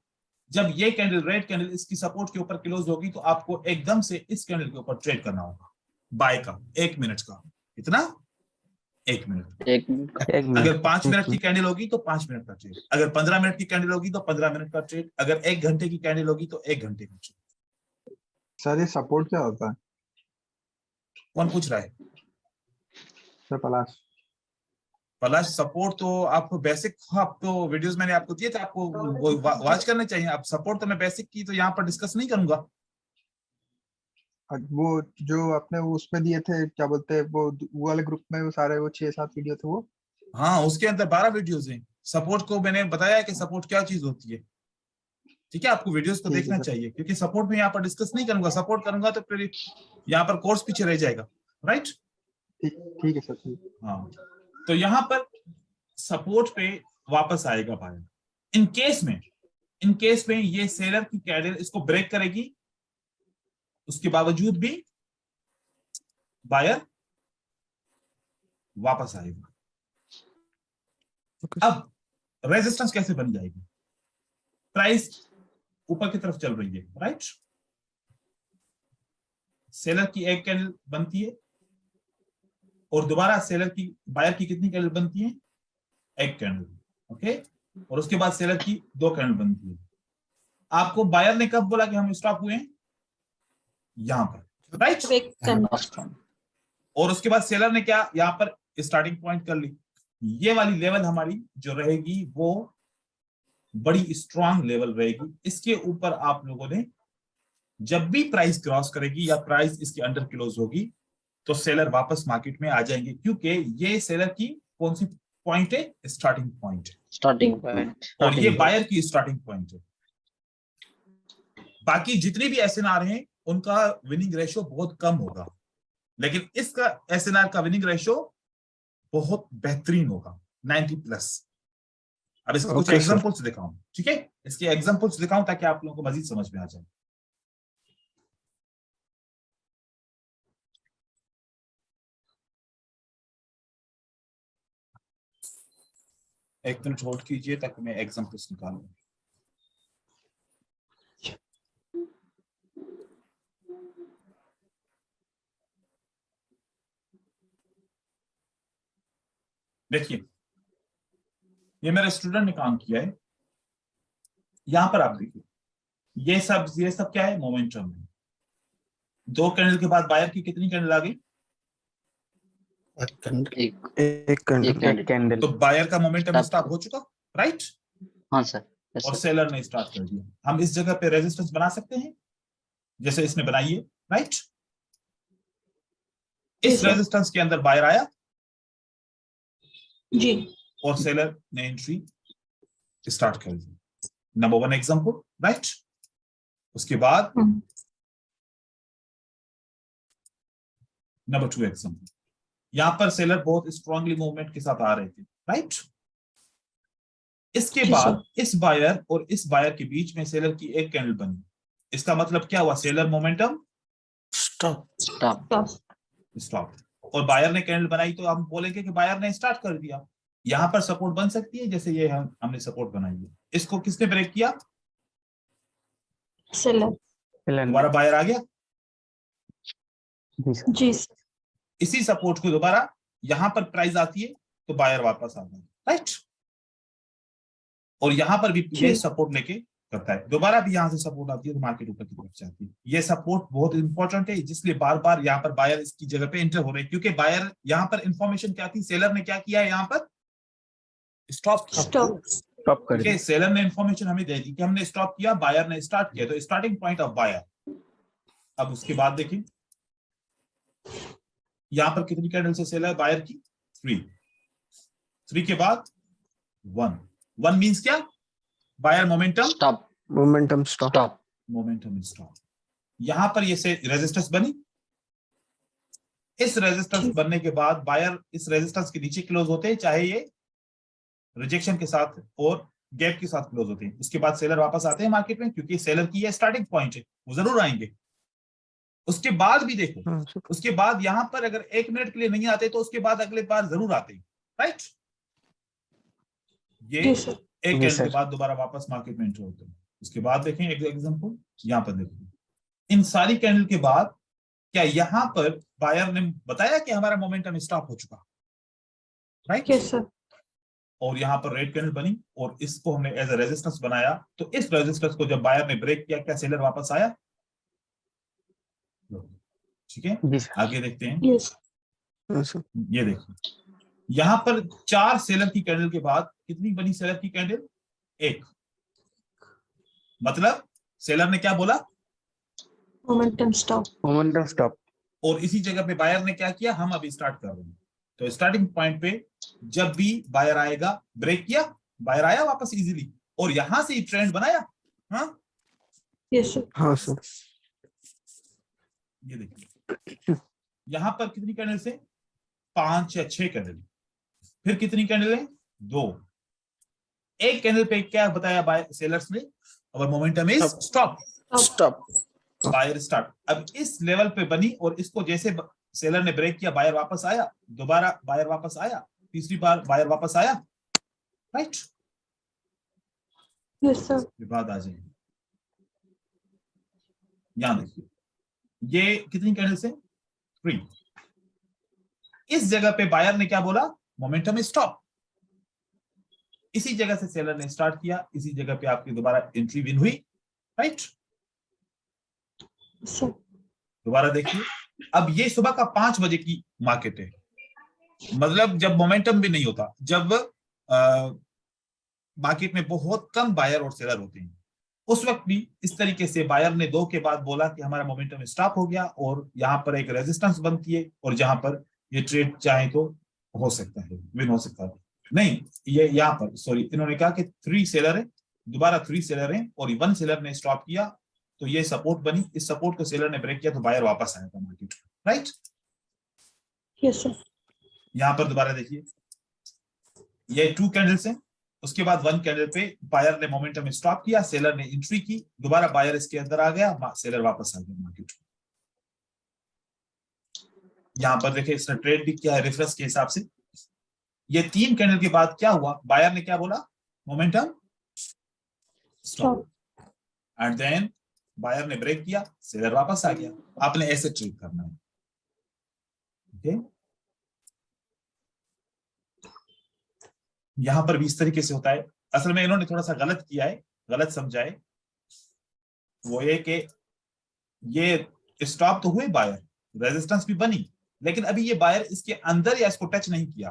[SPEAKER 1] जब ये कैंडल रेड कैंडल इसकी सपोर्ट के ऊपर क्लोज होगी तो आपको एकदम से इस कैंडल के ऊपर ट्रेड करना होगा बाय का 1 मिनट का। कितना? 1 मिनट।
[SPEAKER 2] एक मिनट
[SPEAKER 1] अगर 5 मिनट की कैंडल होगी तो 5 मिनट का ट्रेड, अगर 15 मिनट की कैंडल होगी तो 15 मिनट का ट्रेड, अगर 1 घंटे की कैंडल होगी तो 1 घंटे का ट्रेड।
[SPEAKER 7] सर ये सपोर्ट क्या होता है
[SPEAKER 1] कौन पूछ रहा है?
[SPEAKER 7] सर?
[SPEAKER 1] पलाश सपोर्ट तो आपको बेसिक, आप तो वीडियोस मैंने आपको दिए थे, आपको वो वॉच करने चाहिए। आप सपोर्ट तो मैं बेसिक की तो यहाँ पर डिस्कस नहीं करूंगा।
[SPEAKER 7] वो जो आपने वो उसमें दिए थे क्या बोलते हैं वो वाले ग्रुप में वो सारे वो 6-7 वीडियो थे वो।
[SPEAKER 1] हाँ उसके अंदर 12 वीडियोस हैं। सपोर्ट को मैंने बताया कि सपोर्ट क्या चीज होती है। ठीक है, आपको वीडियोस को
[SPEAKER 7] ठीक है
[SPEAKER 1] देखना
[SPEAKER 7] सर।
[SPEAKER 1] चाहिए क्योंकि सपोर्ट में यहाँ पर डिस्कस नहीं करूंगा। सपोर्ट करूंगा तो फिर यहाँ पर कोर्स पीछे रह जाएगा, राइट।
[SPEAKER 7] ठीक है सर, ठीक।
[SPEAKER 1] हाँ तो यहाँ पर सपोर्ट पे वापस आएगा बायर। इन केस में ये सेलर की कैंडल इसको ब्रेक करेगी, उसके बावजूद भी बायर वापस आएगा। अब रेजिस्टेंस कैसे बन जाएगी? प्राइस ऊपर की तरफ चल रही है, राइट। सेलर की एक कैंडल बनती है और दोबारा सेलर की बायर की कितनी कैंडल बनती है? एक कैंडल, ओके। और उसके बाद सेलर की 2 कैंडल बनती है। आपको बायर ने कब बोला कि हम स्टॉप हुए? यहां पर, राइट। और उसके बाद सेलर ने क्या यहां पर स्टार्टिंग पॉइंट कर ली। ये वाली लेवल हमारी जो रहेगी वो बड़ी स्ट्रांग लेवल रहेगी। इसके ऊपर आप लोगों ने जब भी प्राइस क्रॉस करेगी या प्राइस इसके अंडर क्लोज होगी तो सेलर वापस मार्केट में आ जाएंगे, क्योंकि ये सेलर की कौन सी पॉइंट है? स्टार्टिंग पॉइंट है।
[SPEAKER 2] स्टार्टिंग पॉइंट
[SPEAKER 1] और ये बायर की स्टार्टिंग पॉइंट है। बाकी जितने भी एसएनआर हैं उनका विनिंग रेशियो बहुत कम होगा, लेकिन इसका एसएनआर का विनिंग रेशियो बहुत बेहतरीन होगा, 90+। अब इसके कुछ एग्जांपल्स दिखाऊं, ठीक है? इसके एग्जांपल्स दिखाऊं ताकि आप लोगों को मजीद समझ में आ जाए। एक मिनट होल्ड कीजिए ताकि मैं एग्जांपल्स निकालूं। देखिए ये मेरे स्टूडेंट ने काम किया है। यहां पर आप देखिए ये सब क्या है? मोमेंटम है। 2 कैंडल के बाद बायर की कितनी कैंडल आ गई?
[SPEAKER 2] एक कैंडल।
[SPEAKER 1] तो बायर का मोमेंटम स्टॉप हो चुका, राइट।
[SPEAKER 2] हाँ सर, यस
[SPEAKER 1] और
[SPEAKER 2] सर।
[SPEAKER 1] सेलर ने स्टार्ट कर दिया। हम इस जगह पे रेजिस्टेंस बना सकते हैं जैसे इसने बनाई है, राइट। इस रेजिस्टेंस के अंदर बायर आया
[SPEAKER 5] जी
[SPEAKER 1] और सेलर ने एंट्री स्टार्ट कर दी। Number 1 example, right. उसके बाद नंबर 2 एग्जांपल। यहां पर सेलर बहुत स्ट्रांगली मूवमेंट के साथ आ रहे थे, राइट। इसके
[SPEAKER 5] जी,
[SPEAKER 1] बाद इस बायर और इस बायर के बीच में सेलर की एक कैंडल बनी। इसका मतलब क्या हुआ? Seller momentum
[SPEAKER 4] stop.
[SPEAKER 2] Stop.
[SPEAKER 1] Stop. और बायर ने कैंडल बनाई तो हम बोलेंगे कि बायर ने स्टार्ट कर दिया। यहां पर सपोर्ट बन सकती है, जैसे ये हमने सपोर्ट बनाई है। इसको किसने ब्रेक किया?
[SPEAKER 5] सेलर।
[SPEAKER 1] दोबारा बायर आ गया।
[SPEAKER 5] जी सर।
[SPEAKER 1] इसी सपोर्ट को दोबारा यहां पर प्राइस आती है तो बायर वापस आता है, राइट। और यहां पर भी ये
[SPEAKER 5] जी।
[SPEAKER 1] सपोर्ट लेके करता है, दोबारा भी यहां से सपोर्ट आती है तो मार्केट ऊपर की तरफ जाती है। ये सपोर्ट बहुत इंपॉर्टेंट है, जिसलिए बार बार यहाँ पर बायर इसकी जगह पे एंटर हो रहे हैं, क्योंकि बायर यहाँ पर इंफॉर्मेशन क्या थी? सेलर ने क्या किया है? यहाँ पर स्टॉप किया।
[SPEAKER 5] स्टॉप।
[SPEAKER 6] स्टॉप कर
[SPEAKER 1] ठीक है, सेलर ने इंफॉर्मेशन हमें दे दी कि हमने स्टॉप किया, बायर ने स्टार्ट किया, तो स्टार्टिंग पॉइंट ऑफ बायर। अब उसके बाद देखिए यहां पर कितनी कैंडल से सेल है बायर की? 3 के बाद 1 मींस क्या? Buyer momentum
[SPEAKER 2] stop.
[SPEAKER 3] Momentum stop.
[SPEAKER 2] Stop.
[SPEAKER 1] Momentum stop. यहां पर ये से रेजिस्टेंस बनी। इस रेजिस्टेंस
[SPEAKER 5] जी।
[SPEAKER 1] बनने के बाद बायर इस रेजिस्टेंस के नीचे क्लोज होते हैं, चाहे ये रिजेक्शन के साथ और गैप के साथ क्लोज होते हैं। उसके बाद सेलर वापस आते हैं मार्केट में, क्योंकि सेलर की ये स्टार्टिंग पॉइंट है, वो जरूर आएंगे। उसके बाद भी देखो,
[SPEAKER 3] हाँ सर।
[SPEAKER 1] उसके बाद यहां पर अगर 1 मिनट के लिए नहीं आते तो उसके बाद अगले बार जरूर आते हैं, राइट। ये
[SPEAKER 5] जी सर।
[SPEAKER 1] एक
[SPEAKER 3] जी
[SPEAKER 1] कैंडल के
[SPEAKER 3] सर।
[SPEAKER 1] बाद दोबारा वापस मार्केट में एंटर होते हैं। उसके बाद देखें एक एग्जांपल, यहां पर देखो इन सारी कैंडल के बाद क्या यहां पर बायर ने बताया कि हमारा मोमेंटम स्टॉप हो चुका, राइट।
[SPEAKER 5] Yes sir.
[SPEAKER 1] और यहां पर रेड कैंडल बनी और इसको हमने एज ए रेजिस्टेंस बनाया। तो इस रेजिस्टेंस को जब बायर ने ब्रेक किया, क्या सेलर वापस आया? ठीक है,
[SPEAKER 6] जी सर।
[SPEAKER 1] आगे देखते हैं।
[SPEAKER 5] यस।
[SPEAKER 3] हाँ सर।
[SPEAKER 1] ये देखिए यहां पर 4 सेलर की कैंडल के बाद कितनी बनी सेलर की कैंडल? 1। मतलब सेलर ने क्या बोला?
[SPEAKER 5] Momentum stop.
[SPEAKER 6] Momentum stop.
[SPEAKER 1] और इसी जगह पे बायर ने क्या किया? हम अभी स्टार्ट कर रहे हैं। तो स्टार्टिंग पॉइंट पे जब भी बायर आएगा, ब्रेक किया, बायर आया वापस इजीली और यहां से ही ट्रेंड बनाया। हाँ,
[SPEAKER 5] यस सर।
[SPEAKER 3] हाँ सर।
[SPEAKER 1] ये देखिए यहां पर कितनी कैंडल से? 5 या 6 कैंडल। फिर कितनी कैंडल है? 2। एक कैंडल पे क्या बताया बाय सेलर्स ने? Our momentum is stop.
[SPEAKER 4] Stop.
[SPEAKER 1] Buyer start. अब इस लेवल पे बनी और इसको जैसे सेलर ने ब्रेक किया, बायर वापस आया, दोबारा बायर वापस आया, तीसरी बार बायर वापस आया, राइट।
[SPEAKER 5] Yes sir.
[SPEAKER 1] विवाद आ जाएगी। यहां देखिए ये कितनी कैंडल से? 3। इस जगह पे बायर ने क्या बोला? Momentum stop. इसी जगह से सेलर ने स्टार्ट किया, इसी जगह पे आपकी दोबारा एंट्री विन हुई, राइट।
[SPEAKER 5] सर।
[SPEAKER 1] दोबारा देखिए अब ये सुबह का 5 बजे की मार्केट है, मतलब जब मोमेंटम भी नहीं होता, जब मार्केट में बहुत कम बायर और सेलर होते हैं। उस वक्त भी इस तरीके से बायर ने 2 के बाद बोला कि हमारा मोमेंटम स्टॉप हो गया और यहाँ पर एक रेजिस्टेंस बनती है और जहां पर ये ट्रेड चाहे तो हो सकता है, विन हो सकता है। नहीं, ये यहाँ पर सॉरी, इन्होंने कहा कि 3 सेलर है, दोबारा 3 सेलर है और 1 सेलर ने स्टॉप किया, तो ये सपोर्ट बनी। इस सपोर्ट को सेलर ने ब्रेक किया तो बायर वापस आया था मार्केट, राइट।
[SPEAKER 5] Yes sir.
[SPEAKER 1] यहाँ पर दोबारा देखिए ये 2 कैंडल्स हैं। उसके बाद 1 कैंडल पे बायर ने मोमेंटम स्टॉप किया, सेलर ने एंट्री की, दोबारा बायर इसके अंदर आ गया, सेलर वापस आ गया मार्केट। यहां पर देखिए इसने ट्रेड भी किया है रेफरेंस के हिसाब से। ये 3 कैंडल के बाद क्या हुआ? बायर ने क्या बोला? Momentum stop. And then buyer ने ब्रेक किया, सेलर वापस आ गया। आपने ऐसे ट्रेड करना है, ओके। यहां पर भी इस तरीके से होता है। असल में इन्होंने थोड़ा सा गलत किया है, गलत समझा है। वो ये कि ये स्टॉप तो हुए बायर, रेजिस्टेंस भी बनी, लेकिन अभी ये बायर इसके अंदर या इसको टच नहीं किया।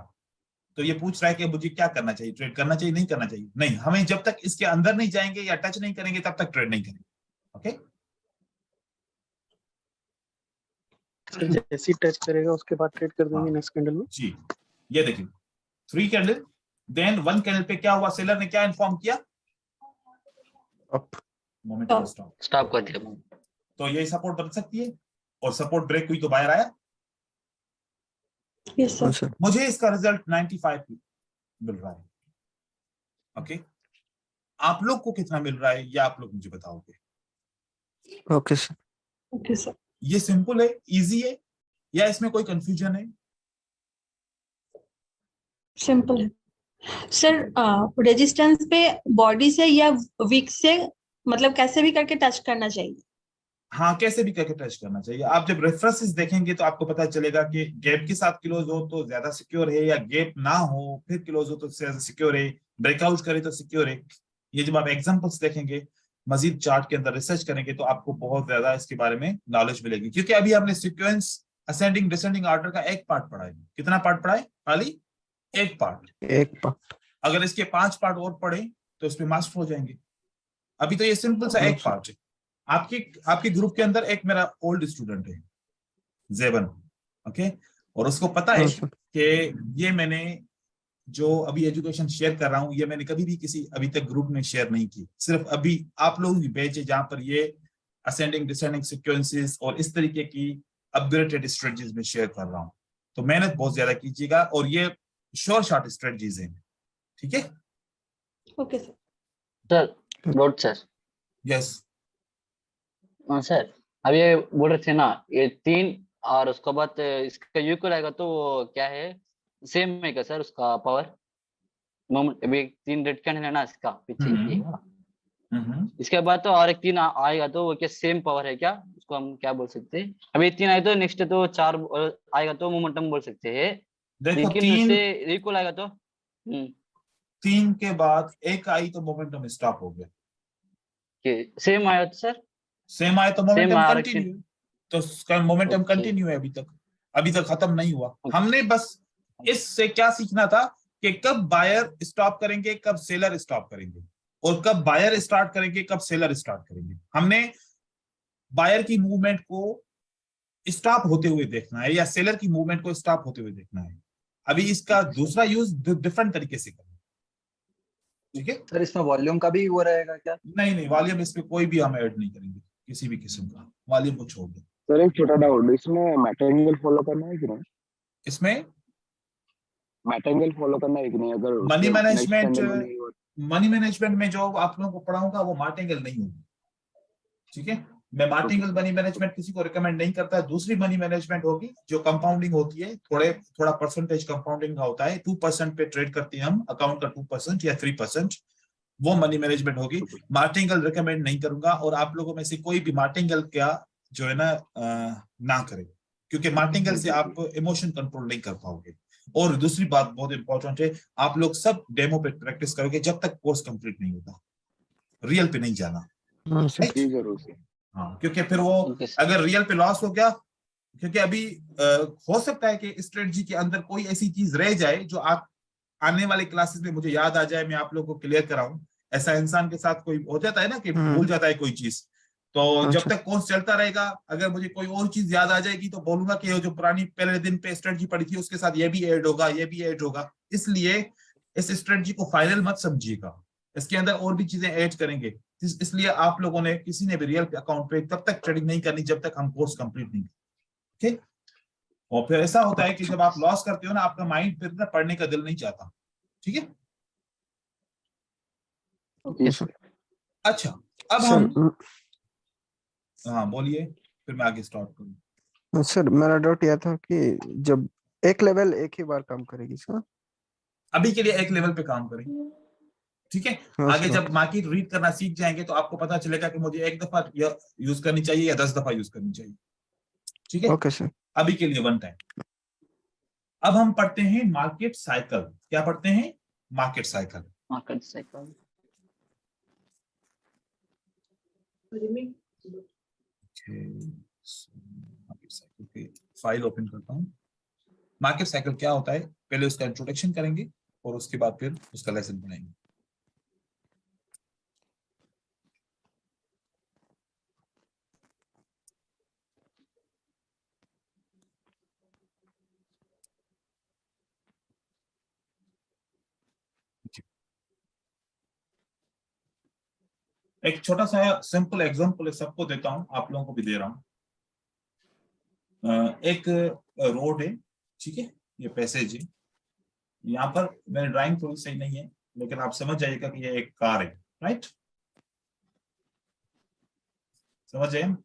[SPEAKER 1] तो ये पूछ रहा है कि मुझे क्या करना चाहिए, ट्रेड करना चाहिए नहीं करना चाहिए? नहीं, हमें जब तक इसके अंदर नहीं जाएंगे या टच नहीं करेंगे तब तक ट्रेड नहीं करेंगे, ओके।
[SPEAKER 8] जैसे ही टच करेगा उसके बाद ट्रेड कर देंगे नेक्स्ट कैंडल में।
[SPEAKER 1] जी, ये देखिए 3 कैंडल, देन 1 कैंडल पे क्या हुआ? सेलर ने क्या इन्फॉर्म किया?
[SPEAKER 3] अप।
[SPEAKER 1] Momentum stop.
[SPEAKER 2] स्टॉप कर दिया।
[SPEAKER 1] तो ये सपोर्ट बन सकती है और सपोर्ट ब्रेक हुई तो बायर आया।
[SPEAKER 5] यस
[SPEAKER 3] हाँ
[SPEAKER 5] सर।
[SPEAKER 3] सर।
[SPEAKER 1] मुझे इसका रिजल्ट 95 मिल रहा है, ओके, आप लोग को कितना मिल रहा है ये आप लोग मुझे बताओगे।
[SPEAKER 3] Okay sir.
[SPEAKER 5] Okay, sir.
[SPEAKER 1] ये सिंपल है, इजी है, या इसमें कोई कंफ्यूजन है?
[SPEAKER 5] Simple है। सर रेजिस्टेंस पे बॉडी से या वीक से मतलब कैसे भी करके टच करना चाहिए।
[SPEAKER 1] हाँ, कैसे भी करके टच करना चाहिए। आप जब रेफरेंसेस देखेंगे तो आपको पता चलेगा कि गैप के साथ क्लोज हो तो ज्यादा सिक्योर है, या गैप ना हो फिर क्लोज हो तो ज्यादा सिक्योर है, ब्रेकआउट करे तो सिक्योर है। ये जब आप एग्जांपल्स देखेंगे, मजीद चार्ट के अंदर रिसर्च करेंगे तो आपको बहुत ज्यादा इसके बारे में नॉलेज मिलेगी, क्योंकि अभी हमने सीक्वेंस असेंडिंग डिसेंडिंग ऑर्डर का एक पार्ट पढ़ा है। कितना पार्ट पढ़ा है? खाली एक पार्ट।
[SPEAKER 3] एक पार्ट।
[SPEAKER 1] अगर इसके 5 पार्ट और पढ़े तो इसमें मास्टर हो जाएंगे। अभी तो ये सिंपल सा एक पार्ट है। आपके ग्रुप के अंदर एक मेरा ओल्ड स्टूडेंट है, जेबन, ओके, और उसको पता है कि ये मैंने जो अभी एजुकेशन शेयर कर रहा हूं ये मैंने कभी भी किसी अभी तक ग्रुप में शेयर नहीं की, सिर्फ अभी आप लोगों की बैच है जहां पर ये असेंडिंग डिसेंडिंग सीक्वेंसेस और इस तरीके की अपग्रेडेड स्ट्रेटजीज में शेयर कर रहा हूं। तो मेहनत बहुत ज्यादा कीजिएगा, और ये श्योर शॉट स्ट्रेटजीज हैं, ठीक है?
[SPEAKER 5] Okay sir.
[SPEAKER 2] Sir good sir.
[SPEAKER 1] Yes.
[SPEAKER 2] Sir अब ये बोल रहे थे ना ये 3 और उसके बाद इसका इक्वल आएगा तो वो क्या है, सेम है क्या सर उसका पावर? मोमेंट अभी 3 रेड कैंडल है ना इसका पीछे ये वाला। इसके बाद तो और एक 3 आएगा तो वो क्या सेम पावर है क्या? उसको हम क्या बोल सकते हैं? अभी 3 आए तो नेक्स्ट तो 4 आएगा तो मोमेंटम बोल सकते हैं,
[SPEAKER 1] देखो
[SPEAKER 2] लेकिन उससे इक्वल आएगा तो
[SPEAKER 1] 3 के बाद 1 आई तो मोमेंटम स्टॉप हो गया।
[SPEAKER 2] सेम आया तो सर?
[SPEAKER 1] सेम आए तो मोमेंटम कंटिन्यू, तो उसका मोमेंटम
[SPEAKER 2] Okay.
[SPEAKER 1] कंटिन्यू है अभी तक खत्म नहीं हुआ। हमने बस इससे क्या सीखना था कि कब बायर स्टॉप करेंगे, कब सेलर स्टॉप करेंगे, और कब बायर स्टार्ट करेंगे, कब सेलर स्टार्ट करेंगे। हमने बायर की मूवमेंट को स्टॉप होते हुए देखना है या सेलर की मूवमेंट को स्टॉप होते हुए देखना है। अभी इसका दूसरा यूज डिफरेंट तरीके से करना, ठीक है?
[SPEAKER 9] सर इसमें वॉल्यूम का भी वो रहेगा क्या?
[SPEAKER 1] नहीं, वॉल्यूम इसमें कोई भी हम ऐड नहीं करेंगे, किसी भी किस्म का वॉल्यूम को छोड़ दें।
[SPEAKER 6] सर एक छोटा डाउट, इसमें मैटेंगल फॉलो करना है कि नहीं?
[SPEAKER 1] इसमें
[SPEAKER 6] मैटेंगल फॉलो करना है कि नहीं? अगर
[SPEAKER 1] मनी
[SPEAKER 6] उसके next
[SPEAKER 1] मैनेजमेंट
[SPEAKER 6] candle में नहीं हुआ
[SPEAKER 1] मनी मैनेजमेंट में जो आप लोगों को पढ़ाऊंगा वो मार्टिंगल नहीं होगी, ठीक है? मैं मार्टिंगल मनी मैनेजमेंट किसी को रिकमेंड नहीं करता। दूसरी मनी मैनेजमेंट होगी जो कंपाउंडिंग होती है, थोड़ा परसेंटेज कंपाउंडिंग का होता है, 2% पे ट्रेड करते हैं हम, अकाउंट का 2% या 3%, वो मनी मैनेजमेंट होगी। मार्टिंगल रिकमेंड नहीं करूंगा, और आप लोगों में से कोई भी मार्टिंगल क्या जो है ना करे, क्योंकि मार्टिंगल से आप इमोशन कंट्रोल नहीं कर पाओगे। और दूसरी बात बहुत इंपॉर्टेंट है, आप लोग सब डेमो पे प्रैक्टिस करोगे जब तक कोर्स कंप्लीट नहीं होता, रियल पे नहीं जाना।
[SPEAKER 6] ठीक है रोसी।
[SPEAKER 1] हाँ, क्योंकि फिर वो अगर रियल पे लॉस हो गया, क्योंकि अभी हो सकता है कि स्ट्रेटजी के अंदर कोई ऐसी चीज रह जाए जो आप आने वाले क्लासेस में मुझे याद आ जाए, मैं आप लोगों को क्लियर कराऊं। ऐसा इंसान के साथ कोई हो जाता है ना कि भूल जाता है कोई चीज, तो जब तक कोर्स चलता रहेगा अगर मुझे कोई और चीज याद आ जाएगी तो बोलूंगा कि जो पुरानी पहले दिन पे स्ट्रेटजी पड़ी थी उसके साथ ये भी ऐड होगा, ये भी ऐड होगा। इसलिए इस स्ट्रेटजी को फाइनल मत समझिएगा, इसके अंदर और भी चीजें ऐड करेंगे। इसलिए आप लोगों ने किसी ने भी रियल अकाउंट पे तब तक ट्रेडिंग नहीं करनी जब तक हम कोर्स कंप्लीट नहीं करें, ठीक? और फिर ऐसा होता है कि जब आप लॉस करते हो ना, आपका माइंड फिर ना पढ़ने का दिल नहीं चाहता, ठीक है? अच्छा, अब हम हाँ बोलिए, फिर मैं आगे स्टार्ट करूँ।
[SPEAKER 3] सर मेरा डाउट यह था कि जब एक लेवल एक ही बार काम करेगी सर?
[SPEAKER 1] अभी के लिए एक लेवल पे काम करें, ठीक है? आगे जब मार्केट रीड करना सीख जाएंगे तो आपको पता चलेगा कि मुझे एक दफा यूज करनी चाहिए या 10 दफा यूज करनी चाहिए, ठीक है?
[SPEAKER 3] Okay sir.
[SPEAKER 1] अभी के लिए 1 टाइम। अब हम पढ़ते हैं मार्केट साइकिल। क्या पढ़ते हैं? Market cycle.
[SPEAKER 2] Market cycle.
[SPEAKER 1] Market cycle की फाइल ओपन करता हूं। मार्केट साइकिल क्या होता है पहले उसका इंट्रोडक्शन करेंगे और उसके बाद फिर उसका लेसन पढ़ाएंगे। एक छोटा सा सिंपल एग्जांपल सबको देता हूं, आप लोगों को भी दे रहा हूं। एक रोड है, ठीक है? ये पैसेज है। यहाँ पर मेरी ड्राइंग थोड़ी सही नहीं है, लेकिन आप समझ जाइएगा कि ये एक कार है, राइट? समझ जाए,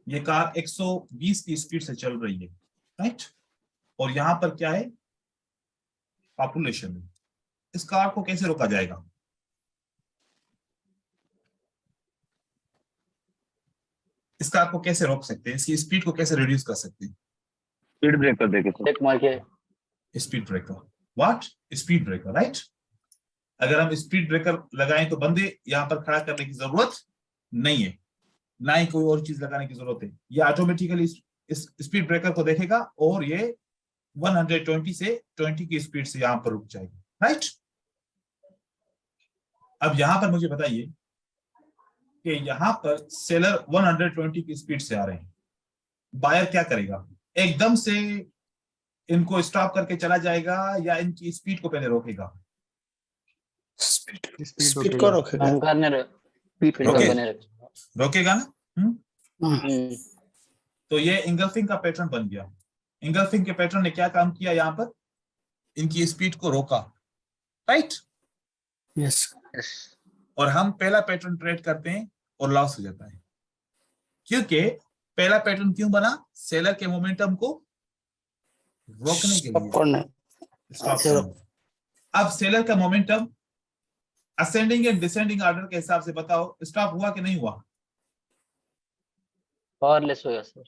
[SPEAKER 1] ये कार 120 की स्पीड से चल रही है, राइट? और यहां पर क्या है? पॉपुलेशन है। इस कार को कैसे रोका जाएगा? इस कार को कैसे रोक सकते हैं? इसकी स्पीड को कैसे रिड्यूस कर सकते हैं?
[SPEAKER 6] स्पीड ब्रेकर देके सर।
[SPEAKER 2] एक मार के
[SPEAKER 1] speed breaker. What? Speed breaker, right? अगर हम स्पीड ब्रेकर लगाएं तो बंदे यहां पर खड़ा करने की जरूरत नहीं है, ना ही कोई और चीज लगाने की जरूरत है। ये ऑटोमेटिकली इस स्पीड ब्रेकर को देखेगा और ये 120 से 20 की स्पीड से यहां पर रुक जाएगी, राइट? अब यहां पर मुझे बताइए कि यहां पर सेलर 120 की स्पीड से आ रहे हैं, बायर क्या करेगा? एकदम से इनको स्टॉप करके चला जाएगा या इनकी स्पीड को पहले रोकेगा?
[SPEAKER 8] स्पीड को रोकेगा।
[SPEAKER 2] कम करने स्पीड
[SPEAKER 1] रोके-
[SPEAKER 2] बने रखे।
[SPEAKER 1] रोकेगा ना?
[SPEAKER 2] हम्म,
[SPEAKER 1] तो ये इंगल्फिंग का पैटर्न बन गया। इंगल्फिंग के पैटर्न ने क्या काम किया? यहां पर इनकी स्पीड को रोका, राइट?
[SPEAKER 8] Yes
[SPEAKER 2] yes.
[SPEAKER 1] और हम पहला पैटर्न ट्रेड करते हैं और लॉस हो जाता है, क्योंकि पहला पैटर्न क्यों बना? सेलर के मोमेंटम को रोकने के लिए, स्टॉप करने। अब सेलर का momentum ascending and descending order के हिसाब से बताओ, स्टॉप हुआ कि नहीं हुआ?
[SPEAKER 2] पावरलेस हो गया सर,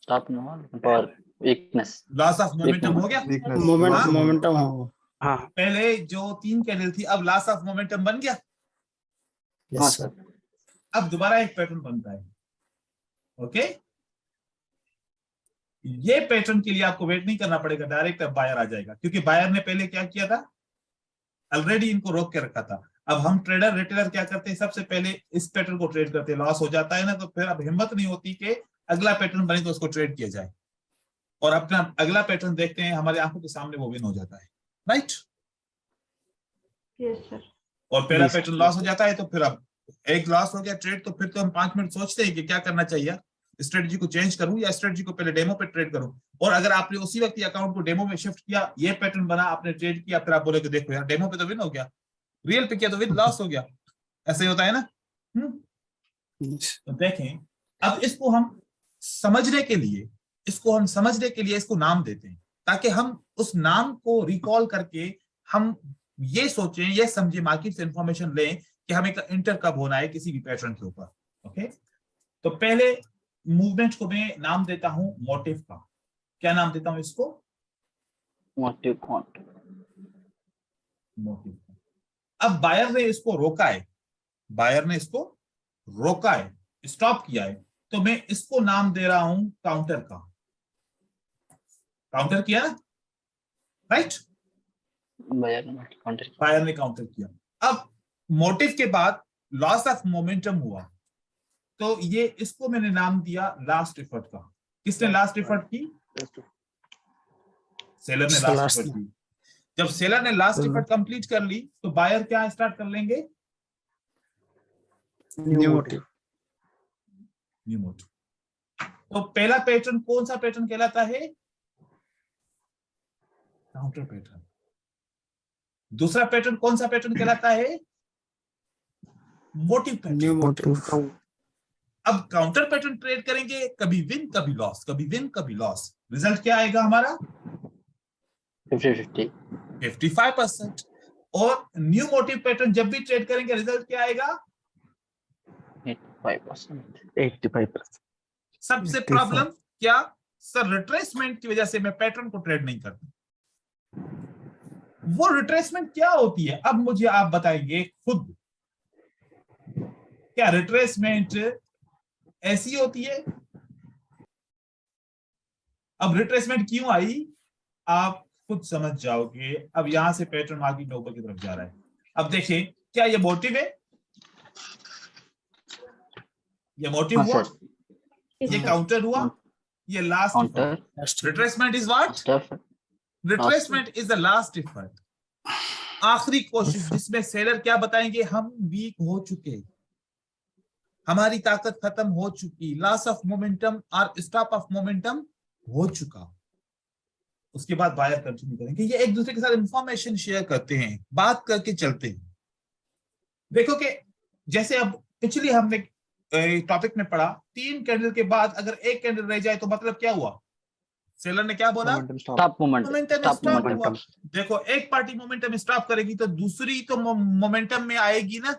[SPEAKER 2] स्टॉप नहीं हुआ, power weakness.
[SPEAKER 1] Loss of momentum हो गया।
[SPEAKER 7] वीकनेस
[SPEAKER 8] मोमेंटम हो। हाँ
[SPEAKER 1] पहले जो 3 कैंडल थी, अब लॉस ऑफ मोमेंटम बन गया।
[SPEAKER 2] हाँ
[SPEAKER 8] यस
[SPEAKER 2] सर,
[SPEAKER 1] अब दोबारा एक पैटर्न बनता है, ओके? ये पैटर्न के लिए आपको वेट नहीं करना पड़ेगा, डायरेक्ट अब बायर आ जाएगा, क्योंकि बायर ने पहले क्या किया था? ऑलरेडी इनको रोक के रखा था। अब हम ट्रेडर रिटेलर क्या करते हैं? सबसे पहले इस पैटर्न को ट्रेड करते हैं। लॉस हो जाता है ना, तो फिर अब हिम्मत नहीं होती कि अगला पैटर्न बने तो उसको ट्रेड किया जाए, और अपना अगला पैटर्न देखते हैं, हमारे आंखों के सामने वो विन हो जाता है, राइट?
[SPEAKER 5] Yes sir.
[SPEAKER 1] और पहला पैटर्न लॉस हो जाता है, तो फिर अब एक लॉस हो गया ट्रेड, तो फिर तो हम 5 मिनट सोचते हैं कि क्या करना चाहिए, स्ट्रेटजी को चेंज करूं या स्ट्रेटजी को पहले डेमो पे ट्रेड करूं। और अगर आपने उसी वक्त अकाउंट को डेमो में शिफ्ट किया, ये पैटर्न बना, आपने ट्रेड किया, फिर आप बोले कि देखो यार डेमो पे तो विन हो गया, रियल पे किया तो विन लॉस हो गया। ऐसे ही होता है ना? तो देखें, अब इसको हम समझने के लिए इसको नाम देते हैं, ताकि हम उस नाम को रिकॉल करके हम ये सोचें, ये समझे, मार्केट से इंफॉर्मेशन लें कि हमें इंटर कब होना है किसी भी पैटर्न के ऊपर, ओके? तो पहले मूवमेंट को मैं नाम देता हूं मोटिव का। क्या नाम देता हूं इसको?
[SPEAKER 2] Motive can't.
[SPEAKER 1] मोटिव। अब बायर ने इसको रोका है, स्टॉप किया है, तो मैं इसको नाम दे रहा हूं काउंटर का। काउंटर किया ना, राइट?
[SPEAKER 2] बायर
[SPEAKER 1] ने काउंटर किया। अब मोटिव के बाद लॉस ऑफ मोमेंटम हुआ, तो ये इसको मैंने नाम दिया लास्ट एफर्ट का। किसने लास्ट एफर्ट की? सेलर ने लास्ट एफर्ट की। जब सेलर ने लास्ट एफर्ट कंप्लीट कर ली, तो बायर क्या स्टार्ट कर लेंगे?
[SPEAKER 8] New motive.
[SPEAKER 1] तो पहला पैटर्न कौन सा पैटर्न कहलाता है? Counter pattern. दूसरा पैटर्न कौन सा पैटर्न कहलाता है? Motive pattern.
[SPEAKER 8] New motive.
[SPEAKER 1] अब काउंटर पैटर्न ट्रेड करेंगे, कभी विन कभी लॉस, कभी विन कभी लॉस। रिजल्ट क्या आएगा हमारा?
[SPEAKER 2] 50-50
[SPEAKER 1] 55%। और न्यू मोटिव पैटर्न जब भी ट्रेड करेंगे, रिजल्ट क्या आएगा?
[SPEAKER 2] 85%।
[SPEAKER 1] सबसे प्रॉब्लम क्या? सर रिट्रेसमेंट की वजह से मैं पैटर्न को ट्रेड नहीं करता। वो रिट्रेसमेंट क्या होती है? अब मुझे आप बताएंगे खुद, क्या रिट्रेसमेंट ऐसी होती है? अब रिट्रेसमेंट क्यों आई, आप खुद समझ जाओगे। अब यहां से पैटर्न मार्केट ऊपर की तरफ जा रहा है। अब देखिए, क्या ये मोटिव है? ये मोटिव हुआ, ये काउंटर हुआ, ये last
[SPEAKER 2] counter.
[SPEAKER 1] Retracement is what? Retracement is the last effort, आखिरी कोशिश, जिसमें सेलर क्या बताएंगे? हम वीक हो चुके, हमारी ताकत खत्म हो चुकी, लॉस ऑफ मोमेंटम और स्टॉप ऑफ मोमेंटम हो चुका। उसके बाद बायर कंटिन्यू करेंगे। ये एक दूसरे के साथ इंफॉर्मेशन शेयर करते हैं, बात करके चलते हैं। देखो कि जैसे अब पिछली हमने टॉपिक में पढ़ा, 3 कैंडल के बाद अगर एक कैंडल रह जाए तो मतलब क्या हुआ? सेलर ने क्या बोला?
[SPEAKER 7] Momentum stop.
[SPEAKER 2] Stop moment,
[SPEAKER 1] momentum
[SPEAKER 2] stop
[SPEAKER 1] stop
[SPEAKER 2] moment.
[SPEAKER 1] हुआ। देखो एक पार्टी मोमेंटम स्टॉप करेगी तो दूसरी तो मोमेंटम में आएगी ना,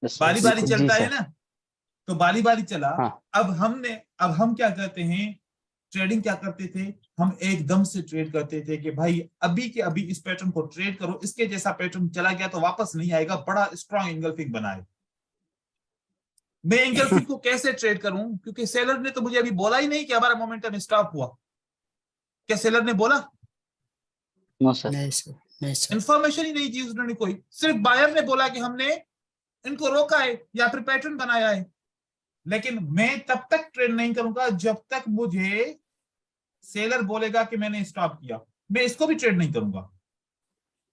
[SPEAKER 1] बारी बारी
[SPEAKER 3] जी
[SPEAKER 1] चलता है
[SPEAKER 3] सर।
[SPEAKER 1] ना, तो बारी बारी चला।
[SPEAKER 2] हाँ।
[SPEAKER 1] अब हम क्या करते हैं, ट्रेडिंग क्या करते थे, हम एकदम से ट्रेड करते थे कि भाई अभी के अभी इस पैटर्न को ट्रेड करो, इसके जैसा पैटर्न चला गया तो वापस नहीं आएगा, बड़ा स्ट्रॉन्ग एंगल्फिंग बनाए। मैं एंगल्फिंग को कैसे ट्रेड करूं, क्योंकि सेलर ने तो मुझे अभी बोला ही नहीं कि हमारा मोमेंटम स्टॉप हुआ। क्या सेलर ने बोला?
[SPEAKER 2] No sir.
[SPEAKER 8] नहीं सर, नहीं सर।
[SPEAKER 1] इंफॉर्मेशन ही नहीं दी उसने कोई, सिर्फ बायर ने बोला कि हमने इनको रोका है या फिर पैटर्न बनाया है। लेकिन मैं तब तक ट्रेड नहीं करूंगा जब तक मुझे सेलर बोलेगा कि मैंने स्टॉप किया। मैं इसको भी ट्रेड नहीं करूंगा,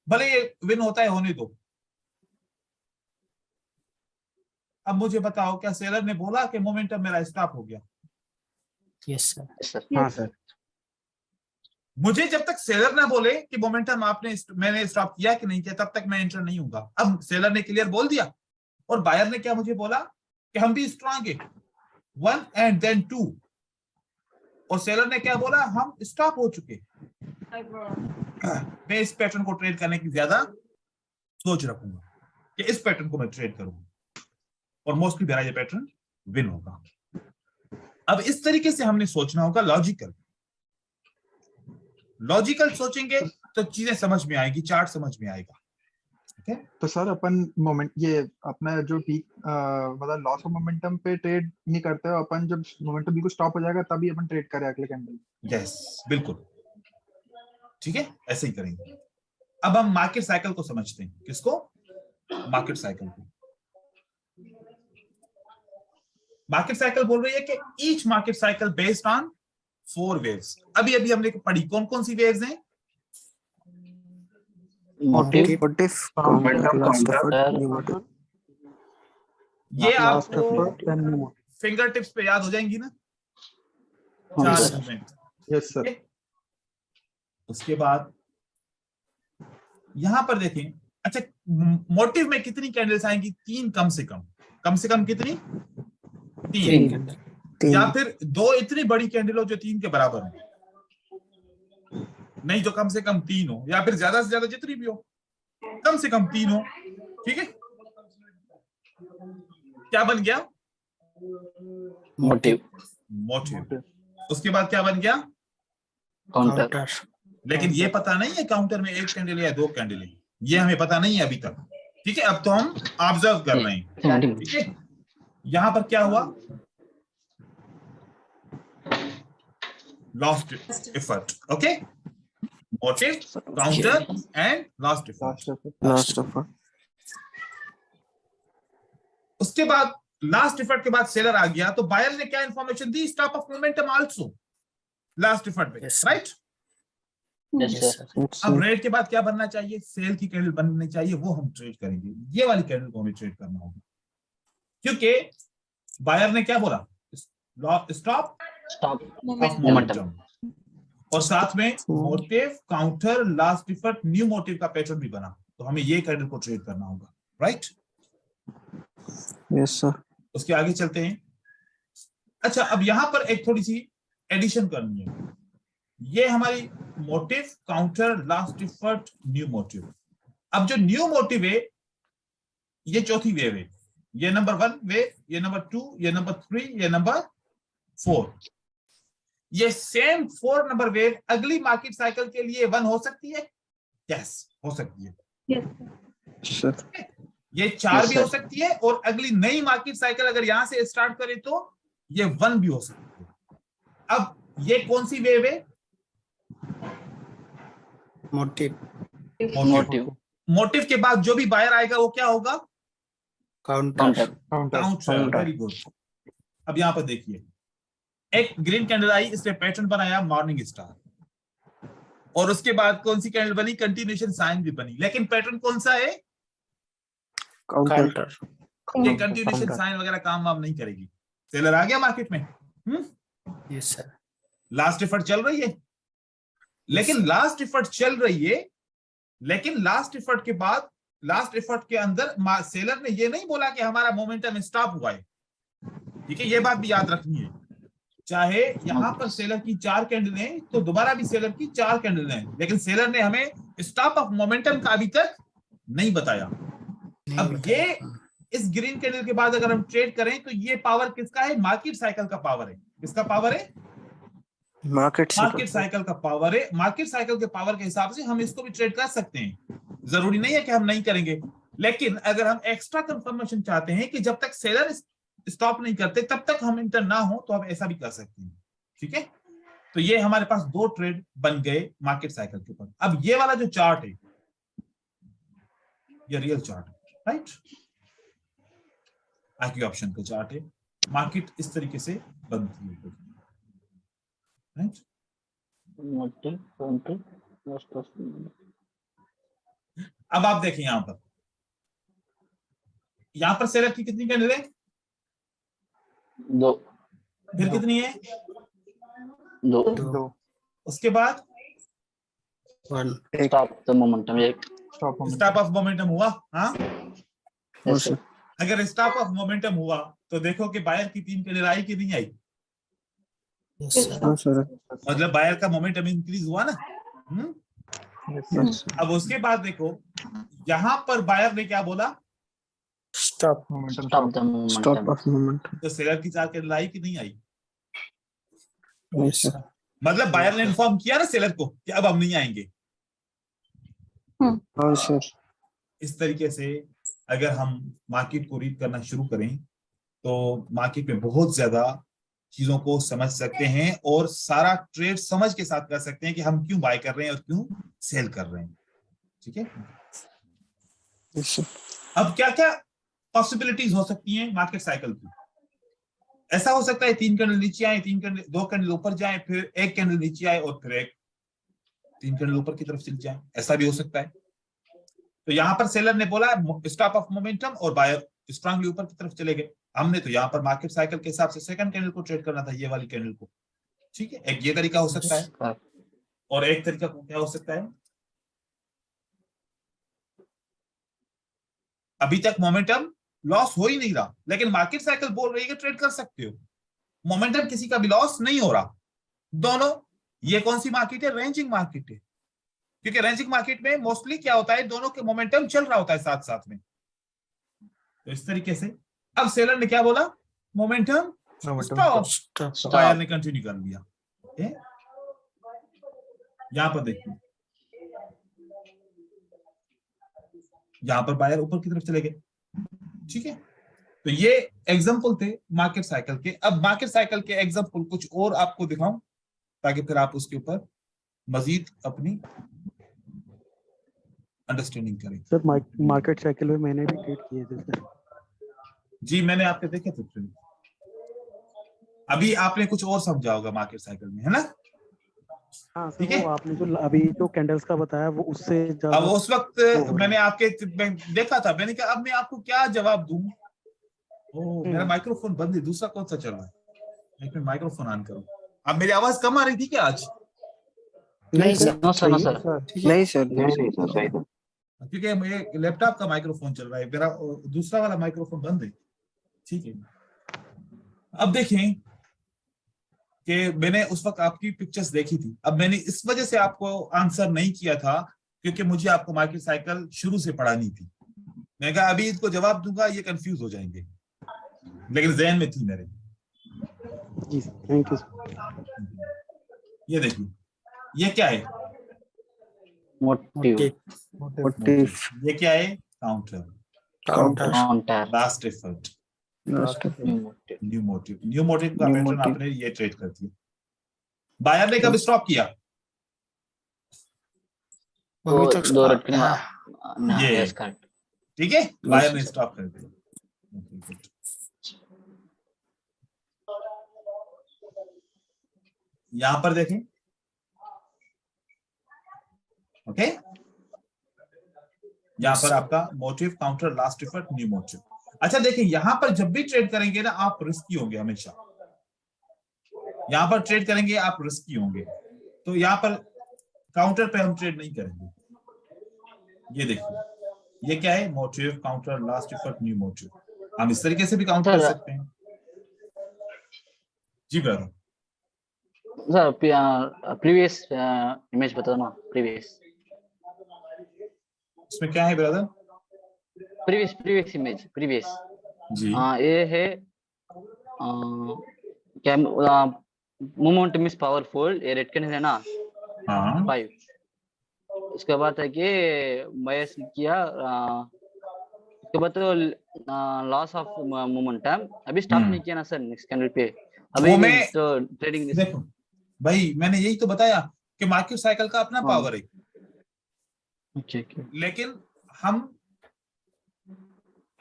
[SPEAKER 1] भले ये विन होता है होने दो। अब मुझे बताओ, क्या सेलर ने बोला कि मोमेंटम मेरा स्टॉप हो गया?
[SPEAKER 8] Yes sir.
[SPEAKER 2] सर
[SPEAKER 3] हाँ सर।
[SPEAKER 1] मुझे जब तक सेलर ना बोले कि मोमेंटम मैंने स्टॉप किया कि नहीं किया, तब तक मैं एंटर नहीं होऊंगा। अब सेलर ने क्लियर बोल दिया और बायर ने क्या मुझे बोला कि हम भी स्ट्रांग है, 1 and then 2, और सेलर ने क्या बोला, हम स्टॉप हो चुके। मैं इस पैटर्न को ट्रेड करने की ज्यादा सोच रखूंगा कि इस पैटर्न को मैं ट्रेड करूंगा और मोस्टली मेरा ये पैटर्न विन होगा। अब इस तरीके से हमने सोचना होगा, लॉजिकल सोचेंगे तो चीजें समझ में आएगी, चार्ट समझ में आएगा।
[SPEAKER 7] तो सर अपन मोमेंट ये अपना जो पीक मतलब लॉस ऑफ मोमेंटम पे ट्रेड नहीं करते हो अपन, जब मोमेंटम बिल्कुल स्टॉप हो जाएगा तभी अपन ट्रेड करें अगले कैंडल।
[SPEAKER 1] यस बिल्कुल ठीक है, ऐसे ही करेंगे। अब हम मार्केट साइकिल को समझते हैं। किसको? मार्केट साइकिल को। मार्केट साइकिल बोल रही है कि each market cycle based on 4 waves. अभी हमने पढ़ी, कौन कौन सी वेव्स हैं?
[SPEAKER 2] मोटिव,
[SPEAKER 1] ये आपको फिंगर टिप्स पे याद हो जाएंगी ना, 4 मूवमेंट।
[SPEAKER 7] Yes sir.
[SPEAKER 1] उसके बाद यहां पर देखें, अच्छा मोटिव में कितनी कैंडल्स आएंगी? 3 कम से कम कितनी? 3 या फिर 2 इतनी बड़ी कैंडल हो जो 3 के बराबर है, नहीं जो कम से कम 3 हो, या फिर ज्यादा से ज्यादा जितनी भी हो, कम से कम 3 हो। ठीक है, क्या बन गया? मोटिव। उसके बाद क्या बन गया?
[SPEAKER 2] काउंटर।
[SPEAKER 1] लेकिन ये पता नहीं है काउंटर में 1 कैंडल या 2 कैंडल है, ये हमें पता नहीं है अभी तक। ठीक है, अब तो हम ऑब्जर्व कर रहे हैं। ठीक है, यहां पर क्या हुआ? Last effort. Okay, motive, counter and last effort. उसके बाद लास्ट एफर्ट के बाद सेलर आ गया, तो बायर ने क्या information the? Stop of momentum also last effort पे, राइट? अब रेड के बाद क्या बनना चाहिए? सेल की कैंडल बननी चाहिए, वो हम ट्रेड करेंगे। ये वाली कैंडल को हमें ट्रेड करना होगा, क्योंकि बायर ने क्या बोला? स्टॉप ऑफ मोमेंटम, और साथ में motive, counter, last effort, new motive का पैटर्न भी बना, तो हमें ये कैंडल को ट्रेड करना होगा, राइट?
[SPEAKER 3] Yes sir.
[SPEAKER 1] उसके आगे चलते हैं। अच्छा, अब यहां पर एक थोड़ी सी एडिशन करनी है। ये हमारी motive, counter, last effort, new motive. अब जो न्यू मोटिव है, ये चौथी वेव है। ये नंबर 1 वेव, ये नंबर 2, ये नंबर 3, ये नंबर 4। ये सेम 4 नंबर वेव अगली मार्केट साइकिल के लिए 1 हो सकती है? यस, हो सकती है। ये 4 भी हो सकती है, और अगली नई मार्केट साइकिल अगर यहां से स्टार्ट करें तो ये 1 भी हो सकती है। अब ये कौन सी वेव है? मोटिव के बाद जो भी बायर आएगा वो क्या होगा? काउंटर। Very good. अब यहां पर देखिए, एक ग्रीन कैंडल आई, इसने पैटर्न बनाया मॉर्निंग स्टार, और उसके बाद कौन सी कैंडल बनी? कंटिन्यूएशन साइन भी बनी, लेकिन पैटर्न कौन सा है?
[SPEAKER 3] काउंटर।
[SPEAKER 1] ये कंटिन्यूएशन साइन वगैरह काम वाम नहीं करेगी। सेलर आ गया मार्केट में।
[SPEAKER 8] Yes sir.
[SPEAKER 1] लास्ट एफर्ट चल रही है, लेकिन लास्ट एफर्ट चल रही है, लेकिन लास्ट एफर्ट के बाद, लास्ट एफर्ट के अंदर सेलर ने ये नहीं बोला कि हमारा मोमेंटम स्टॉप हुआ है। ठीक है, ये बात भी याद रखनी है। चाहे यहां पर सेलर की 4 कैंडल है तो दोबारा भी सेलर की 4 कैंडल है, लेकिन सेलर ने हमें स्टॉप ऑफ मोमेंटम का अभी तक नहीं बताया। अब ये इस ग्रीन कैंडल के बाद अगर हम ट्रेड करें तो ये पावर किसका है? मार्केट साइकिल का पावर है। किसका पावर है? मार्केट साइकिल का पावर है। मार्केट साइकिल के पावर के हिसाब से हम इसको भी ट्रेड कर सकते हैं, जरूरी नहीं है कि हम नहीं करेंगे। लेकिन अगर हम एक्स्ट्रा कंफर्मेशन चाहते हैं कि जब तक सेलर स्टॉप नहीं करते तब तक हम इंटर ना हो, तो हम ऐसा भी कर सकते हैं। ठीक है, तो ये हमारे पास 2 ट्रेड बन गए मार्केट साइकिल के ऊपर। अब ये वाला जो चार्ट है, ये रियल चार्ट है, राइट? आईक्यू ऑप्शन का चार्ट है। मार्केट इस तरीके से बनती है, राइट? अब आप देखें यहां पर सेलर की कितनी कैंडल है?
[SPEAKER 2] 2।
[SPEAKER 1] फिर कितनी है?
[SPEAKER 2] 2।
[SPEAKER 1] उसके बाद
[SPEAKER 2] स्टॉप द मोमेंटम, एक
[SPEAKER 1] स्टॉप ऑफ मोमेंटम हुआ। हाँ,
[SPEAKER 2] yes, sir.
[SPEAKER 1] अगर स्टॉप ऑफ मोमेंटम हुआ तो देखो कि बायर की 3 कैंडल आई कि नहीं आई? मतलब बायर का मोमेंटम इंक्रीज हुआ ना। अब उसके बाद देखो यहां पर बायर ने क्या बोला?
[SPEAKER 2] Stop the momentum.
[SPEAKER 1] तो सेलर की 4 कैंडल आई कि नहीं आई?
[SPEAKER 8] Yes, sir.
[SPEAKER 1] मतलब बायर ने इन्फॉर्म किया ना सेलर को कि अब हम नहीं आएंगे। इस तरीके से अगर हम मार्केट को रीड करना शुरू करें तो मार्केट में बहुत ज्यादा चीजों को समझ सकते हैं और सारा ट्रेड समझ के साथ कर सकते हैं कि हम क्यों बाय कर रहे हैं और क्यों सेल कर रहे हैं। ठीक है, अब क्या क्या पॉसिबिलिटीज हो सकती हैं मार्केट साइकिल की? ऐसा हो सकता है 3 कैंडल नीचे आए, 2 कैंडल ऊपर जाए, फिर 1 कैंडल नीचे आए और फिर 3 कैंडल ऊपर की तरफ चल जाए, ऐसा भी हो सकता है। तो यहां पर सेलर ने बोला स्टॉप ऑफ मोमेंटम और बायर स्ट्रांगली ऊपर की तरफ चले गए। हमने तो यहाँ पर मार्केट साइकिल के हिसाब से सेकंड कैंडल को ट्रेड करना था, ये वाली कैंडल को। ठीक है, एक ये तरीका हो सकता है और एक तरीका क्या हो सकता है? अभी तक मोमेंटम लॉस हो ही नहीं रहा, लेकिन मार्केट साइकिल बोल रही है कि ट्रेड कर सकते हो। मोमेंटम किसी का भी लॉस नहीं हो रहा। दोनों, ये कौन सी मार्केट है? रेंजिंग मार्केट है, क्योंकि रेंजिंग मार्केट में मोस्टली क्या होता है, दोनों के मोमेंटम चल रहा होता है साथ साथ में। तो इस तरीके से अब सेलर ने क्या बोला? Momentum stop. बायर ने कंटिन्यू कर लिया। यहां पर देखिए, यहां पर बायर ऊपर की तरफ चले गए। ठीक है, तो ये एग्जांपल थे मार्केट साइकिल के। अब मार्केट साइकिल के एग्जांपल कुछ और आपको दिखाऊं ताकि फिर आप उसके ऊपर मजीद अपनी अंडरस्टैंडिंग करें।
[SPEAKER 10] सर मार्केट साइकिल में मैंने भी ट्रेड किए थे सर।
[SPEAKER 1] जी, मैंने आपके देखे थे ट्रेड। अभी आपने कुछ और समझा होगा मार्केट साइकिल में, है ना?
[SPEAKER 10] हाँ सर, वो आपने जो अभी जो कैंडल्स का बताया वो उससे
[SPEAKER 1] अब उस वक्त मैंने आपके देखा था, मैंने कहा अब मैं आपको क्या जवाब दूं। मेरा माइक्रोफोन बंद है, दूसरा कौन सा चल रहा है? मैं माइक्रोफोन ऑन करूं। अब मेरी आवाज कम आ रही थी क्या आज?
[SPEAKER 8] नहीं सर,
[SPEAKER 3] नहीं सर,
[SPEAKER 1] क्योंकि मेरे लैपटॉप का माइक्रोफोन चल रहा है, मेरा दूसरा वाला माइक्रोफोन बंद है। ठीक है, अब देखें कि मैंने उस वक्त आपकी पिक्चर्स देखी थी। अब मैंने इस वजह से आपको आंसर नहीं किया था क्योंकि मुझे आपको मार्केट साइकिल शुरू से पढ़ानी थी। मैं कहा अभी इसको जवाब दूंगा ये कंफ्यूज हो जाएंगे, लेकिन जहन में थी मेरे।
[SPEAKER 10] जी थैंक यू।
[SPEAKER 1] ये देखिए, ये क्या है?
[SPEAKER 2] मोटिव।
[SPEAKER 1] ये क्या है? Counter. Last effort, new motive. New motive का पैटर्न आपने ये ट्रेड कर दिया। बायर ने कब स्टॉप किया? ये ठीक है, बायर ने स्टॉप कर दिया। यहां पर देखें, ओके, यहां पर आपका motive, counter, last effort, new motive. अच्छा देखिए, यहां पर जब भी ट्रेड करेंगे ना आप रिस्की होंगे हमेशा। यहां पर ट्रेड करेंगे आप रिस्की होंगे। तो यहां पर काउंटर पे हम ट्रेड नहीं करेंगे। ये देखिए, ये क्या है, motive counter last effect new motive, हम इस तरीके से भी काउंट कर
[SPEAKER 2] सर
[SPEAKER 1] सकते हैं। जी ब्रदर,
[SPEAKER 2] सर प्रीवियस इमेज बताओ ना, प्रीवियस
[SPEAKER 1] इसमें क्या है ब्रदर?
[SPEAKER 2] प्रीवियस इमेज, प्रीवियस
[SPEAKER 1] जी
[SPEAKER 2] ये है क्या, मोमेंटम इज पावरफुल, ये रेड कैंडल है ना,
[SPEAKER 1] हाँ
[SPEAKER 2] 5। उसके बाद है कि मयस किया, उसके बाद तो लॉस ऑफ मोमेंटम, अभी स्टॉप नहीं किया ना सर नेक्स्ट कैंडल पे, अभी
[SPEAKER 1] वो मैं
[SPEAKER 2] तो ट्रेडिंग।
[SPEAKER 1] देखो भाई, मैंने यही तो बताया कि मार्केट साइकिल का अपना पावर है, लेकिन हम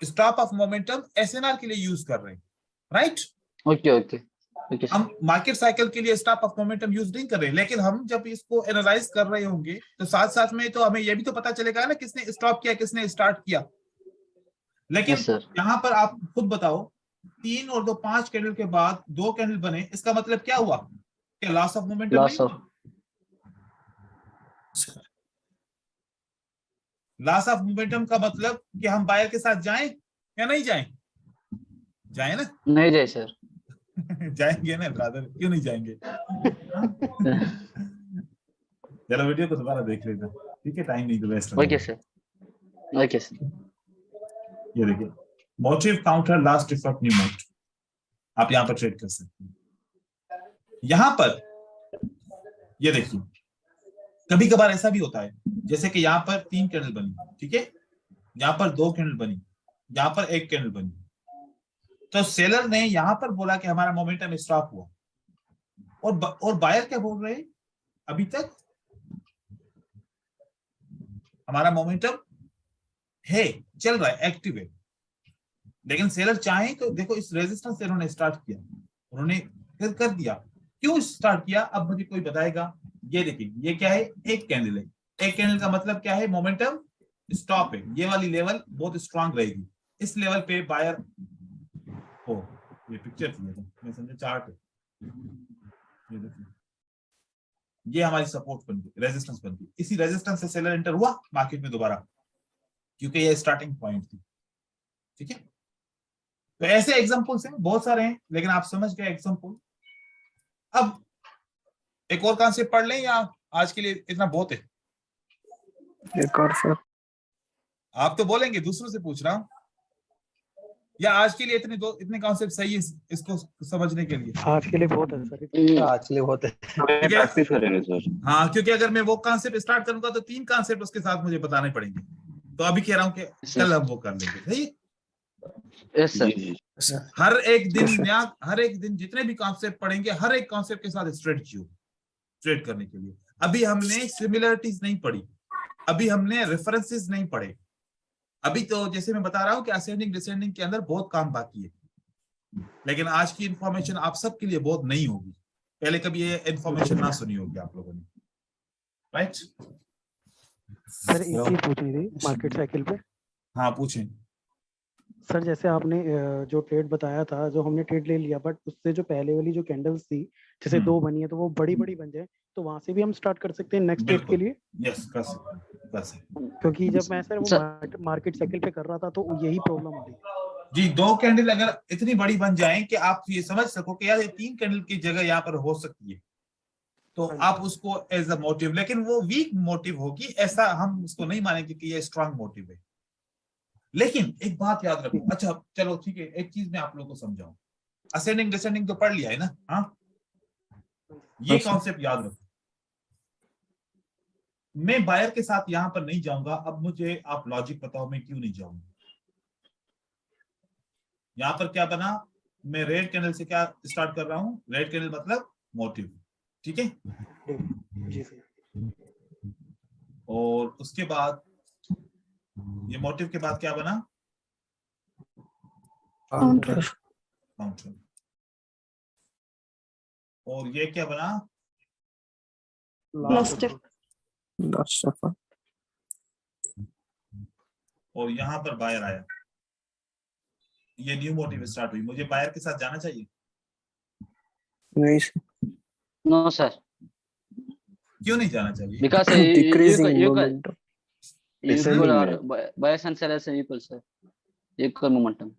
[SPEAKER 1] स्टॉप ऑफ मोमेंटम एसएनआर के लिए यूज कर रहे हैं, राइट?
[SPEAKER 2] ओके ओके ओके
[SPEAKER 1] हम मार्केट साइकिल के लिए स्टॉप ऑफ मोमेंटम यूज नहीं कर रहे, लेकिन हम जब इसको एनालाइज कर रहे होंगे तो साथ साथ में तो हमें यह भी तो पता चलेगा ना किसने स्टॉप किया किसने स्टार्ट किया। लेकिन यहाँ पर आप खुद बताओ, 3 और 2 5 कैंडल के बाद 2 कैंडल बने, इसका मतलब क्या हुआ? क्या लॉस ऑफ मोमेंटम नहीं हुआ? लॉस ऑफ मोमेंटम का मतलब कि हम बायर के साथ जाएं या नहीं जाएं? जाएं ना?
[SPEAKER 2] नहीं जाए सर।
[SPEAKER 1] जाएंगे ना ब्रदर, क्यों नहीं जाएंगे? चलो वीडियो को दोबारा देख लेना, ठीक है, टाइम नहीं तो वेस्ट हो
[SPEAKER 2] ओके सर, ओके सर।
[SPEAKER 1] ये देखिए, motive counter last effect new motive, आप यहाँ पर ट्रेड कर सकते हैं। यहाँ पर ये देखिए, कभी कभार ऐसा भी होता है, जैसे कि यहाँ पर 3 कैंडल बनी, ठीक है, यहाँ पर 2 कैंडल बनी, यहाँ पर 1 कैंडल बनी, तो सेलर ने यहाँ पर बोला कि हमारा मोमेंटम स्टॉप हुआ, और बायर क्या बोल रहे हैं, अभी तक हमारा मोमेंटम है, चल रहा है, एक्टिव है। लेकिन सेलर चाहे तो देखो, इस रेजिस्टेंस से उन्होंने स्टार्ट किया, उन्होंने फिर कर दिया, क्यों स्टार्ट किया अब मुझे कोई बताएगा? ये देखिए, ये क्या है, 1 कैंडल है, 1 कैंडल का मतलब क्या है, मोमेंटम स्टॉप है, ये वाली लेवल बहुत स्ट्रांग रहेगी, इस लेवल पे बायर हो, ये पिक्चर थी, मैं समझे चार्ट है, ये देखिए, ये हमारी सपोर्ट बन गई, रेजिस्टेंस बन गई, इसी रेजिस्टेंस से सेलर एंटर हुआ मार्केट में दोबारा, क्योंकि ये स्टार्टिंग पॉइंट थी, ठीक है। तो ऐसे एग्जांपल्स हैं, बहुत सारे हैं, लेकिन आप समझ गए एग्जांपल। अब एक और कॉन्सेप्ट पढ़ लें या आज के लिए इतना बहुत है?
[SPEAKER 8] एक और सर,
[SPEAKER 1] आप तो बोलेंगे, दूसरों से पूछ रहा हूं, या आज के लिए इतने कॉन्सेप्ट सही है इसको समझने के लिए?
[SPEAKER 10] आज के लिए बहुत है सर,
[SPEAKER 9] आज के लिए बहुत है।
[SPEAKER 6] प्रैक्टिस करेंगे सर।
[SPEAKER 1] हाँ, क्योंकि अगर मैं वो कॉन्सेप्ट स्टार्ट करूंगा तो 3 कॉन्सेप्ट उसके साथ मुझे बताने पड़ेंगे, तो अभी कह रहा हूं कि कल हम वो कर लेंगे, सही?
[SPEAKER 2] Yes sir.
[SPEAKER 1] हर एक दिन नया, हर एक दिन जितने भी कॉन्सेप्ट पढ़ेंगे, हर एक कॉन्सेप्ट के साथ स्ट्रेटजी हो ट्रेड करने के लिए। अभी हमने सिमिलरिटीज नहीं पढ़ी, अभी हमने रेफरेंसेस नहीं पढ़े, अभी तो जैसे मैं बता रहा हूं कि असेंडिंग डिसेंडिंग के अंदर बहुत काम बाकी है, लेकिन आज की इंफॉर्मेशन आप सबके लिए बहुत नई होगी, पहले कभी ये इंफॉर्मेशन ना सुनी होगी आप लोगों ने, राइट?
[SPEAKER 10] सर एक चीज पूछनी थी मार्केट साइकिल पे।
[SPEAKER 1] हाँ पूछें
[SPEAKER 10] सर, जैसे आपने जो ट्रेड बताया था, जो हमने ट्रेड ले लिया, बट उससे जो पहले वाली जो कैंडल्स थी, जैसे 2 बनी है तो वो बड़ी बड़ी बन जाए, तो वहां से भी हम स्टार्ट कर सकते हैं नेक्स्ट ट्रेड के लिए?
[SPEAKER 1] यस, कर सकते।
[SPEAKER 10] क्योंकि जब मैं सर वो मार्केट साइकिल पे कर रहा था तो यही प्रॉब्लम हो रही
[SPEAKER 1] जी, 2 कैंडल अगर इतनी बड़ी बन जाए कि आप ये समझ सको कि यार ये 3 कैंडल की जगह यहाँ पर हो सकती है, तो आप उसको एज अ मोटिव, लेकिन वो वीक मोटिव होगी, ऐसा हम उसको नहीं मानेंगे कि ये स्ट्रांग मोटिव है। लेकिन एक बात याद रखो, अच्छा चलो ठीक है, एक चीज मैं आप लोगों को समझाऊं, असेंडिंग डिसेंडिंग तो पढ़ लिया है ना? हाँ, ये कॉन्सेप्ट याद रखो, मैं बायर के साथ यहां पर नहीं जाऊंगा। अब मुझे आप लॉजिक बताओ मैं क्यों नहीं जाऊंगा? यहां पर क्या बना, मैं रेड कैंडल से क्या स्टार्ट कर रहा हूं, रेड कैंडल मतलब मोटिव, ठीक है
[SPEAKER 10] जी सर।
[SPEAKER 1] और उसके बाद ये मोटिव के बाद क्या बना,
[SPEAKER 8] काउंटर,
[SPEAKER 1] काउंटर, और ये क्या बना,
[SPEAKER 8] लास्ट इफेक्ट,
[SPEAKER 1] और यहां पर बायर आया, ये न्यू मोटिव स्टार्ट हुई, मुझे बायर के साथ जाना चाहिए?
[SPEAKER 8] नहीं सर,
[SPEAKER 2] नो सर।
[SPEAKER 1] क्यों नहीं जाना चाहिए?
[SPEAKER 2] Because
[SPEAKER 8] Decreasing
[SPEAKER 2] equal
[SPEAKER 8] momentum.
[SPEAKER 6] Descending
[SPEAKER 2] or
[SPEAKER 6] में।
[SPEAKER 2] buyers and sellers are equal, sir. Equal momentum.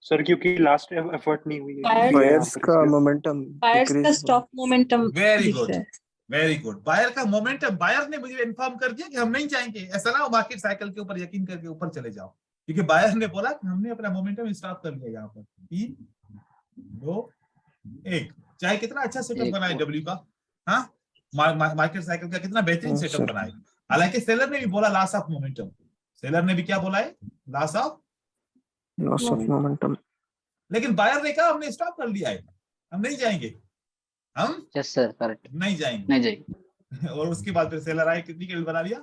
[SPEAKER 11] Sir क्योंकि लास्ट एफर्ट नहीं हुई है
[SPEAKER 5] Buyers-
[SPEAKER 11] इसलिए यहाँ
[SPEAKER 8] Buyers
[SPEAKER 11] पर
[SPEAKER 8] का
[SPEAKER 11] इसलिए-
[SPEAKER 8] momentum
[SPEAKER 5] बायर्स का
[SPEAKER 8] decrease
[SPEAKER 5] stock momentum
[SPEAKER 1] very good, very good. Buyer का मोमेंटम, बायर ने मुझे इन्फॉर्म कर दिया कि हम नहीं जाएंगे। ऐसा ना हो मार्केट साइकिल के ऊपर यकीन करके ऊपर चले जाओ, क्योंकि बायर ने बोला कि हमने अपना मोमेंटम स्टॉप कर लिया। यहाँ पर 3, 2, 1। चाहे कितना अच्छा सेटअप
[SPEAKER 2] एक
[SPEAKER 1] बनाए
[SPEAKER 2] और।
[SPEAKER 1] डब्ल्यू का, हाँ, मार्केट साइकिल का कितना बेहतरीन
[SPEAKER 8] हाँ,
[SPEAKER 1] सेटअप
[SPEAKER 8] सर।
[SPEAKER 1] बनाए। हालांकि सेलर ने भी बोला लॉस ऑफ मोमेंटम, सेलर ने भी क्या बोला है, loss of,
[SPEAKER 8] loss of momentum.
[SPEAKER 1] लेकिन बायर ने कहा हमने स्टॉप कर लिया है, हम नहीं जाएंगे, हम
[SPEAKER 2] Yes, sir. Correct.
[SPEAKER 1] नहीं जाएंगे।
[SPEAKER 2] नहीं जाएगी।
[SPEAKER 1] और उसके बाद फिर सेलर आए, कितनी कैंडल बना लिया,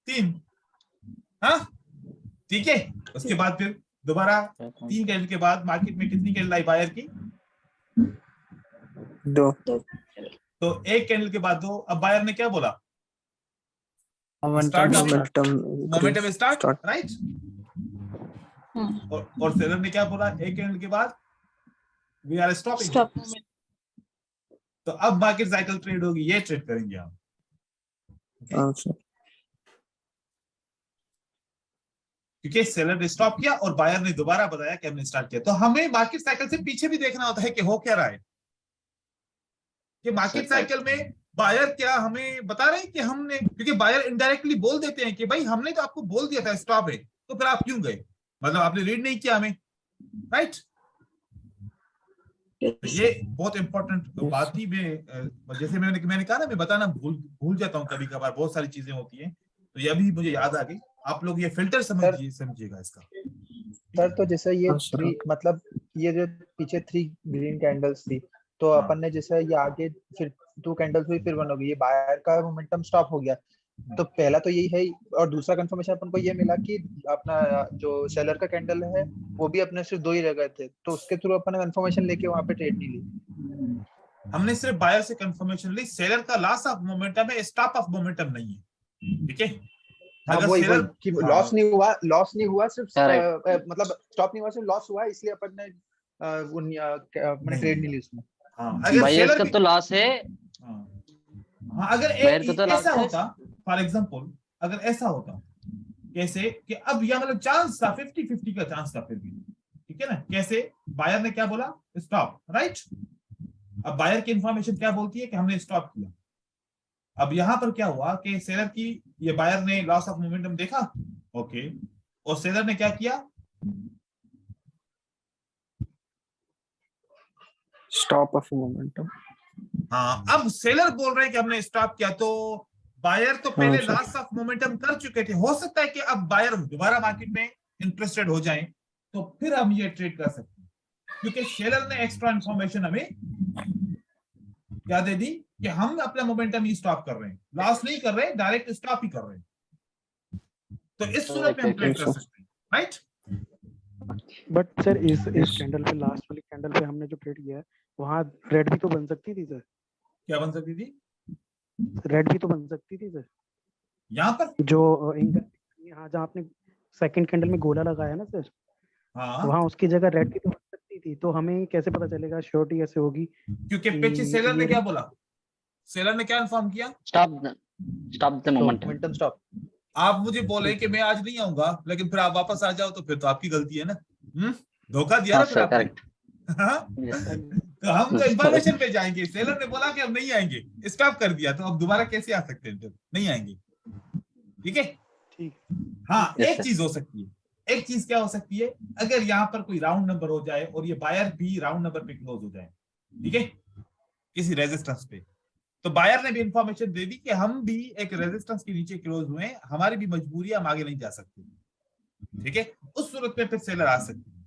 [SPEAKER 1] 3, हाँ ठीक है। उसके बाद फिर दोबारा 3 कैंडल के बाद मार्केट में कितनी कैंडल आई बायर की,
[SPEAKER 8] 2.
[SPEAKER 1] तो 1 कैंडल के बाद 2। अब बायर ने क्या बोला,
[SPEAKER 8] Momentum
[SPEAKER 1] momentum
[SPEAKER 8] increase.
[SPEAKER 1] Start,
[SPEAKER 8] Start.
[SPEAKER 1] Right. और सेलर ने क्या बोला, 1 कैंडल के बाद वी आर स्टॉपिंग।
[SPEAKER 5] स्टॉप
[SPEAKER 1] तो अब मार्केट साइकिल ट्रेड होगी, ये ट्रेड करेंगे हम।
[SPEAKER 8] हाँ, सर।
[SPEAKER 1] क्योंकि सेलर ने स्टॉप किया और बायर ने दोबारा बताया कि हमने स्टार्ट किया। तो हमें मार्केट साइकिल से पीछे भी देखना होता है कि हो क्या रहा है, कि मार्केट साइकिल में बायर क्या हमें बता रहे हैं कि हमने, क्योंकि बायर इनडायरेक्टली बोल देते हैं कि भाई हमने तो आपको बोल दिया था स्टॉप है, तो फिर आप क्यों गए, मतलब आपने रीड नहीं किया हमें, राइट। तो ये बहुत इंपॉर्टेंट बात थी। मैं जैसे मैंने कहा ना, मैं बताना भूल जाता हूँ कभी कभार, बहुत सारी चीजें होती हैं, तो ये अभी मुझे याद आ गई। आप लोग ये फिल्टर समझिएगा इसका।
[SPEAKER 9] सर तो जैसे ये
[SPEAKER 8] हाँ, सर।
[SPEAKER 9] 3 मतलब ये जो पीछे 3 ग्रीन कैंडल्स थी, तो
[SPEAKER 1] हाँ।
[SPEAKER 9] अपन ने जैसे ये आगे फिर 2 कैंडल्स हुई, फिर 1 हो गई, ये बायर का मोमेंटम स्टॉप हो गया। तो पहला तो यही है, और दूसरा कंफर्मेशन अपन को ये मिला कि अपना जो सेलर का कैंडल है वो भी अपने सिर्फ 2 ही रह गए थे, तो उसके थ्रू अपन ने कंफर्मेशन लेके वहां पे ट्रेड नहीं ली।
[SPEAKER 1] हमने सिर्फ बायर से कंफर्मेशन ली, सेलर का लॉस ऑफ मोमेंटम है, स्टॉप ऑफ मोमेंटम नहीं है, ठीक है।
[SPEAKER 9] हाँ,
[SPEAKER 1] अगर
[SPEAKER 9] वही
[SPEAKER 1] सेलर
[SPEAKER 9] कि लॉस नहीं हुआ सिर्फ
[SPEAKER 2] Correct.
[SPEAKER 9] मतलब स्टॉप नहीं हुआ, सिर्फ लॉस हुआ, इसलिए अपन ने अपने ट्रेड नहीं ली उसमें।
[SPEAKER 1] हाँ, अगर
[SPEAKER 2] Buyers
[SPEAKER 1] सेलर
[SPEAKER 2] का
[SPEAKER 1] भी,
[SPEAKER 2] तो लॉस है।
[SPEAKER 1] हाँ, अगर
[SPEAKER 2] Buyer का तो
[SPEAKER 1] ऐसा
[SPEAKER 2] loss है।
[SPEAKER 1] होता, फॉर एग्जांपल अगर ऐसा होता कैसे कि अब यह मतलब चांस था 50-50 का चांस था फिर भी, ठीक है ना। कैसे, बायर ने क्या बोला, स्टॉप, राइट। अब बायर की इंफॉर्मेशन क्या बोलती है कि हमने स्टॉप किया। अब यहां पर क्या हुआ कि सेलर की, ये बायर ने लॉस ऑफ मोमेंटम देखा, ओके, और सेलर ने क्या किया,
[SPEAKER 8] Stop of momentum.
[SPEAKER 1] हाँ। अब सेलर बोल रहे हैं कि हमने स्टॉप किया, तो बायर तो पहले
[SPEAKER 8] हाँ, सर।
[SPEAKER 1] लॉस ऑफ मोमेंटम कर चुके थे। हो सकता है कि अब बायर दोबारा मार्केट में इंटरेस्टेड हो जाएं, तो फिर हम ये ट्रेड कर सकते हैं, क्योंकि सेलर ने एक्स्ट्रा इंफॉर्मेशन हमें क्या दे दी कि हम अपना मोमेंटम ही स्टॉप कर रहे हैं, लॉस नहीं कर रहे, डायरेक्ट स्टॉप ही कर रहे हैं। तो इस सूरत में हम ट्रेड कर सकते हैं, राइट।
[SPEAKER 10] बट सर इस कैंडल पे, लास्ट वाली कैंडल पे हमने जो ट्रेड किया है, वहाँ रेड भी तो बन सकती थी सर।
[SPEAKER 1] क्या बन सकती थी,
[SPEAKER 10] रेड भी तो बन सकती थी सर।
[SPEAKER 1] यहाँ पर,
[SPEAKER 10] जो यहाँ जहाँ आपने सेकंड कैंडल में गोला लगाया ना सर,
[SPEAKER 1] हाँ,
[SPEAKER 10] वहाँ उसकी जगह रेड भी तो बन सकती थी। तो हमें कैसे पता चलेगा, श्योरिटी कैसे होगी?
[SPEAKER 1] क्योंकि पीछे सेलर ने क्या बोला, सेलर ने क्या इन्फॉर्म किया,
[SPEAKER 2] स्टॉप द मोमेंटम
[SPEAKER 9] स्टॉप।
[SPEAKER 1] आप मुझे बोले कि मैं आज नहीं आऊंगा, लेकिन फिर आप वापस आ जाओ, तो फिर तो आपकी गलती है ना। धोखा दिया ना
[SPEAKER 2] हाँ
[SPEAKER 1] फिर
[SPEAKER 2] सर,
[SPEAKER 1] आपने।
[SPEAKER 2] करेक्ट।
[SPEAKER 1] हाँ?
[SPEAKER 2] Yes, sir.
[SPEAKER 1] तो हम तो इंफॉर्मेशन पे जाएंगे, सेलर ने बोला कि हम नहीं आएंगे, स्टॉप कर दिया, तो अब दोबारा कैसे आ सकते हैं, फिर नहीं आएंगे, ठीक है।
[SPEAKER 10] ठीक।
[SPEAKER 1] हाँ,
[SPEAKER 2] Yes,
[SPEAKER 1] एक
[SPEAKER 2] sir.
[SPEAKER 1] चीज हो सकती है, एक चीज क्या हो सकती है, अगर यहाँ पर कोई राउंड नंबर हो जाए और ये बायर भी राउंड नंबर पे क्लोज हो जाए, ठीक है, किसी रेजिस्टेंस पे, तो बायर ने भी इंफॉर्मेशन दे दी कि हम भी एक रेजिस्टेंस के नीचे क्लोज हुए हैं, हमारी भी मजबूरी, हम आगे नहीं जा सकते, ठीक है। उस सूरत में फिर सेलर आ सकती है।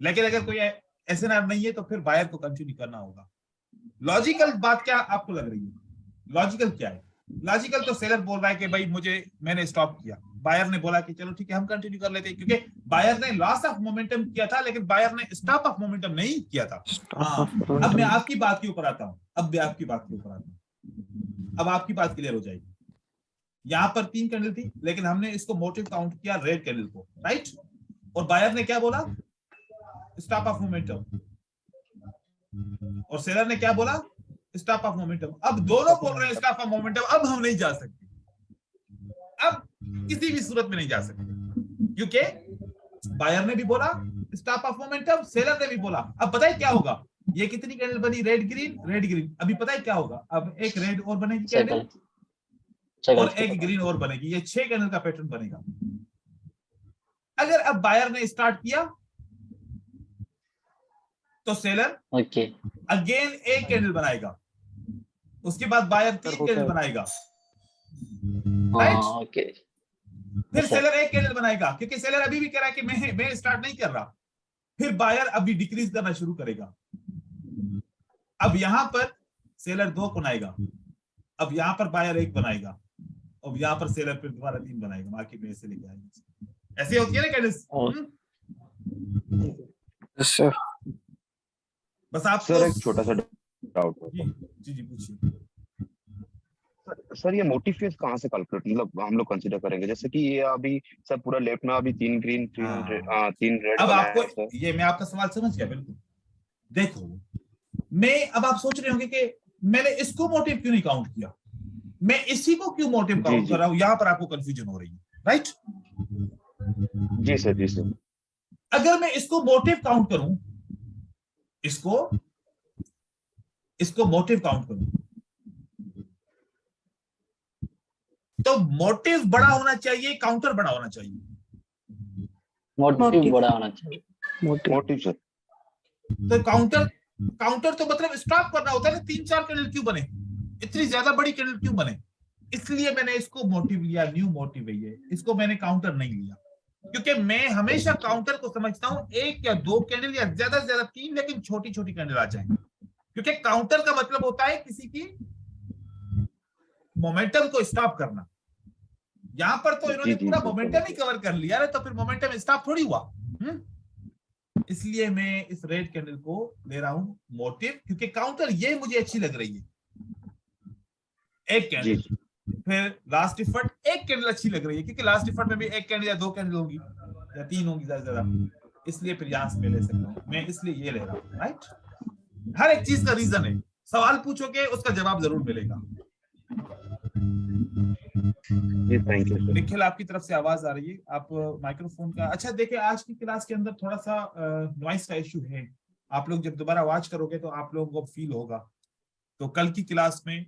[SPEAKER 1] लेकिन अगर कोई एसएनआर नहीं है, तो फिर बायर को कंटिन्यू करना होगा। लॉजिकल बात क्या आपको लग रही है, लॉजिकल क्या है? लॉजिकल तो सेलर बोल रहा है कि भाई मैंने स्टॉप किया, बायर ने बोला कि चलो ठीक है हम कंटिन्यू कर लेते हैं, क्योंकि बायर ने लॉस ऑफ मोमेंटम किया था, लेकिन बायर ने स्टॉप ऑफ मोमेंटम नहीं किया था। हाँ, अब मैं आपकी बात के ऊपर आता हूँ, अब आपकी बात क्लियर हो जाएगी। यहाँ पर 3 कैंडल थी, लेकिन हमने इसको मोटिव काउंट किया रेड कैंडल को, राइट। और बायर ने क्या बोला, स्टॉप ऑफ मोमेंटम, और सेलर ने क्या बोला, स्टॉप ऑफ मोमेंटम। अब दोनों बोल रहे हैं स्टॉप ऑफ मोमेंटम, अब हम नहीं जा सकते, अब किसी भी सूरत में नहीं जा सकते, क्योंकि बायर ने भी बोला स्टॉप ऑफ मोमेंटम, सेलर ने भी बोला। अब पता है क्या होगा, ये कितनी कैंडल बनी, रेड ग्रीन। अभी पता है क्या होगा, अब एक रेड और बनेगी कैंडल और एक ग्रीन और बनेगी, ये 6 कैंडल का पैटर्न बनेगा। अगर अब बायर ने स्टार्ट किया तो सेलर अगेन एक कैंडल बनाएगा, उसके बाद बायर 3 कैंडल बनाएगा, राइट? फिर सेलर एक कैंडल बनाएगा, क्योंकि सेलर अभी भी कह रहा है कि मैं स्टार्ट नहीं कर रहा। फिर बायर अभी डिक्रीज करना शुरू करेगा। अब यहां पर सेलर 2 बनाएगा, अब यहां पर बायर 1 बनाएगा, अब यहां पर सेलर फिर दोबारा 3 बनाएगा, मार्केट में ऐसे लेके आएगा। ऐसे होती है ना कैंडल्स।
[SPEAKER 8] सर
[SPEAKER 1] बस आप
[SPEAKER 12] सर एक छोटा सा डाउट है।
[SPEAKER 1] जी पूछिए।
[SPEAKER 12] सर ये मोटिव फेज कहाँ से कैलकुलेट मतलब हम लोग कंसीडर करेंगे, जैसे कि ये अभी सर पूरा लेफ्ट में अभी 3 ग्रीन 3 रेड।
[SPEAKER 1] अब आपको ये मैं आपका सवाल समझ गया बिल्कुल। देखो मैं अब आप सोच रहे होंगे कि मैंने इसको मोटिव क्यों नहीं काउंट किया, मैं इसी को क्यों मोटिव काउंट कर रहा हूं, यहां पर आपको कंफ्यूजन हो रही है, राइट?
[SPEAKER 12] जी सर।
[SPEAKER 1] अगर मैं इसको मोटिव काउंट करूं, इसको मोटिव काउंट करूं, तो मोटिव बड़ा होना चाहिए, काउंटर बड़ा होना चाहिए।
[SPEAKER 2] मोटिव बड़ा होना चाहिए।
[SPEAKER 12] Motive sir.
[SPEAKER 1] तो काउंटर तो मतलब स्टॉप करना होता है ना। 3-4 कैंडल क्यों बने, इतनी ज्यादा बड़ी कैंडल क्यों बने? इसलिए मैंने इसको मोटिव लिया, न्यू मोटिव है ये, इसको मैंने काउंटर नहीं लिया, क्योंकि मैं हमेशा काउंटर को समझता हूं 1 या 2 कैंडल या ज्यादा से ज्यादा 3, लेकिन छोटी छोटी कैंडल आ जाए, क्योंकि काउंटर का मतलब होता है किसी की मोमेंटम को स्टॉप करना। यहां पर तो इन्होंने पूरा मोमेंटम ही कवर कर लिया है, तो फिर मोमेंटम स्टॉप थोड़ी हुआ। इसलिए मैं इस रेड कैंडल को ले रहा हूं मोटिव, क्योंकि काउंटर ये मुझे अच्छी लग रही है, एक कैंडल। फिर लास्ट इफर्ट एक कैंडल अच्छी लग रही है, क्योंकि लास्ट इफर्ट में भी 1 कैंडल या 2 कैंडल होगी या 3 होंगी ज्यादा, इसलिए फिर यहां से मैं ले सकता हूं, मैं इसलिए ये ले रहा हूं, राइट? हर एक चीज का रीजन है, सवाल पूछोगे उसका जवाब जरूर मिलेगा।
[SPEAKER 12] Thank you.
[SPEAKER 1] निखिल आपकी तरफ से आवाज आ रही है, आप माइक्रोफोन का। अच्छा देखिए, आज की क्लास के अंदर थोड़ा सा नॉइस का इश्यू है, आप लोग जब दोबारा वॉच करोगे तो आप लोगों को फील होगा। तो कल की क्लास में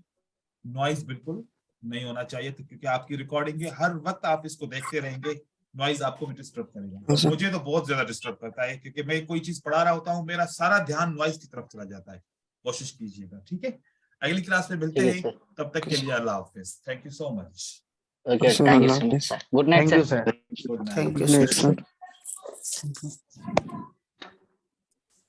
[SPEAKER 1] नॉइस बिल्कुल नहीं होना चाहिए, तो क्योंकि आपकी रिकॉर्डिंग है, हर वक्त आप इसको देखते रहेंगे, नॉइज आपको भी डिस्टर्ब करेगा। मुझे तो बहुत ज्यादा डिस्टर्ब करता है, क्योंकि मैं कोई चीज पढ़ा रहा होता हूँ, मेरा सारा ध्यान नॉइज की तरफ चला जाता है। कोशिश कीजिएगा, ठीक है? अगली क्लास में मिलते हैं, तब तक के लिए अल्लाह हाफिज। Thank you so much.
[SPEAKER 2] Okay, thank you so much, sir. Good night, sir.
[SPEAKER 1] Good night.
[SPEAKER 8] Thank you, sir.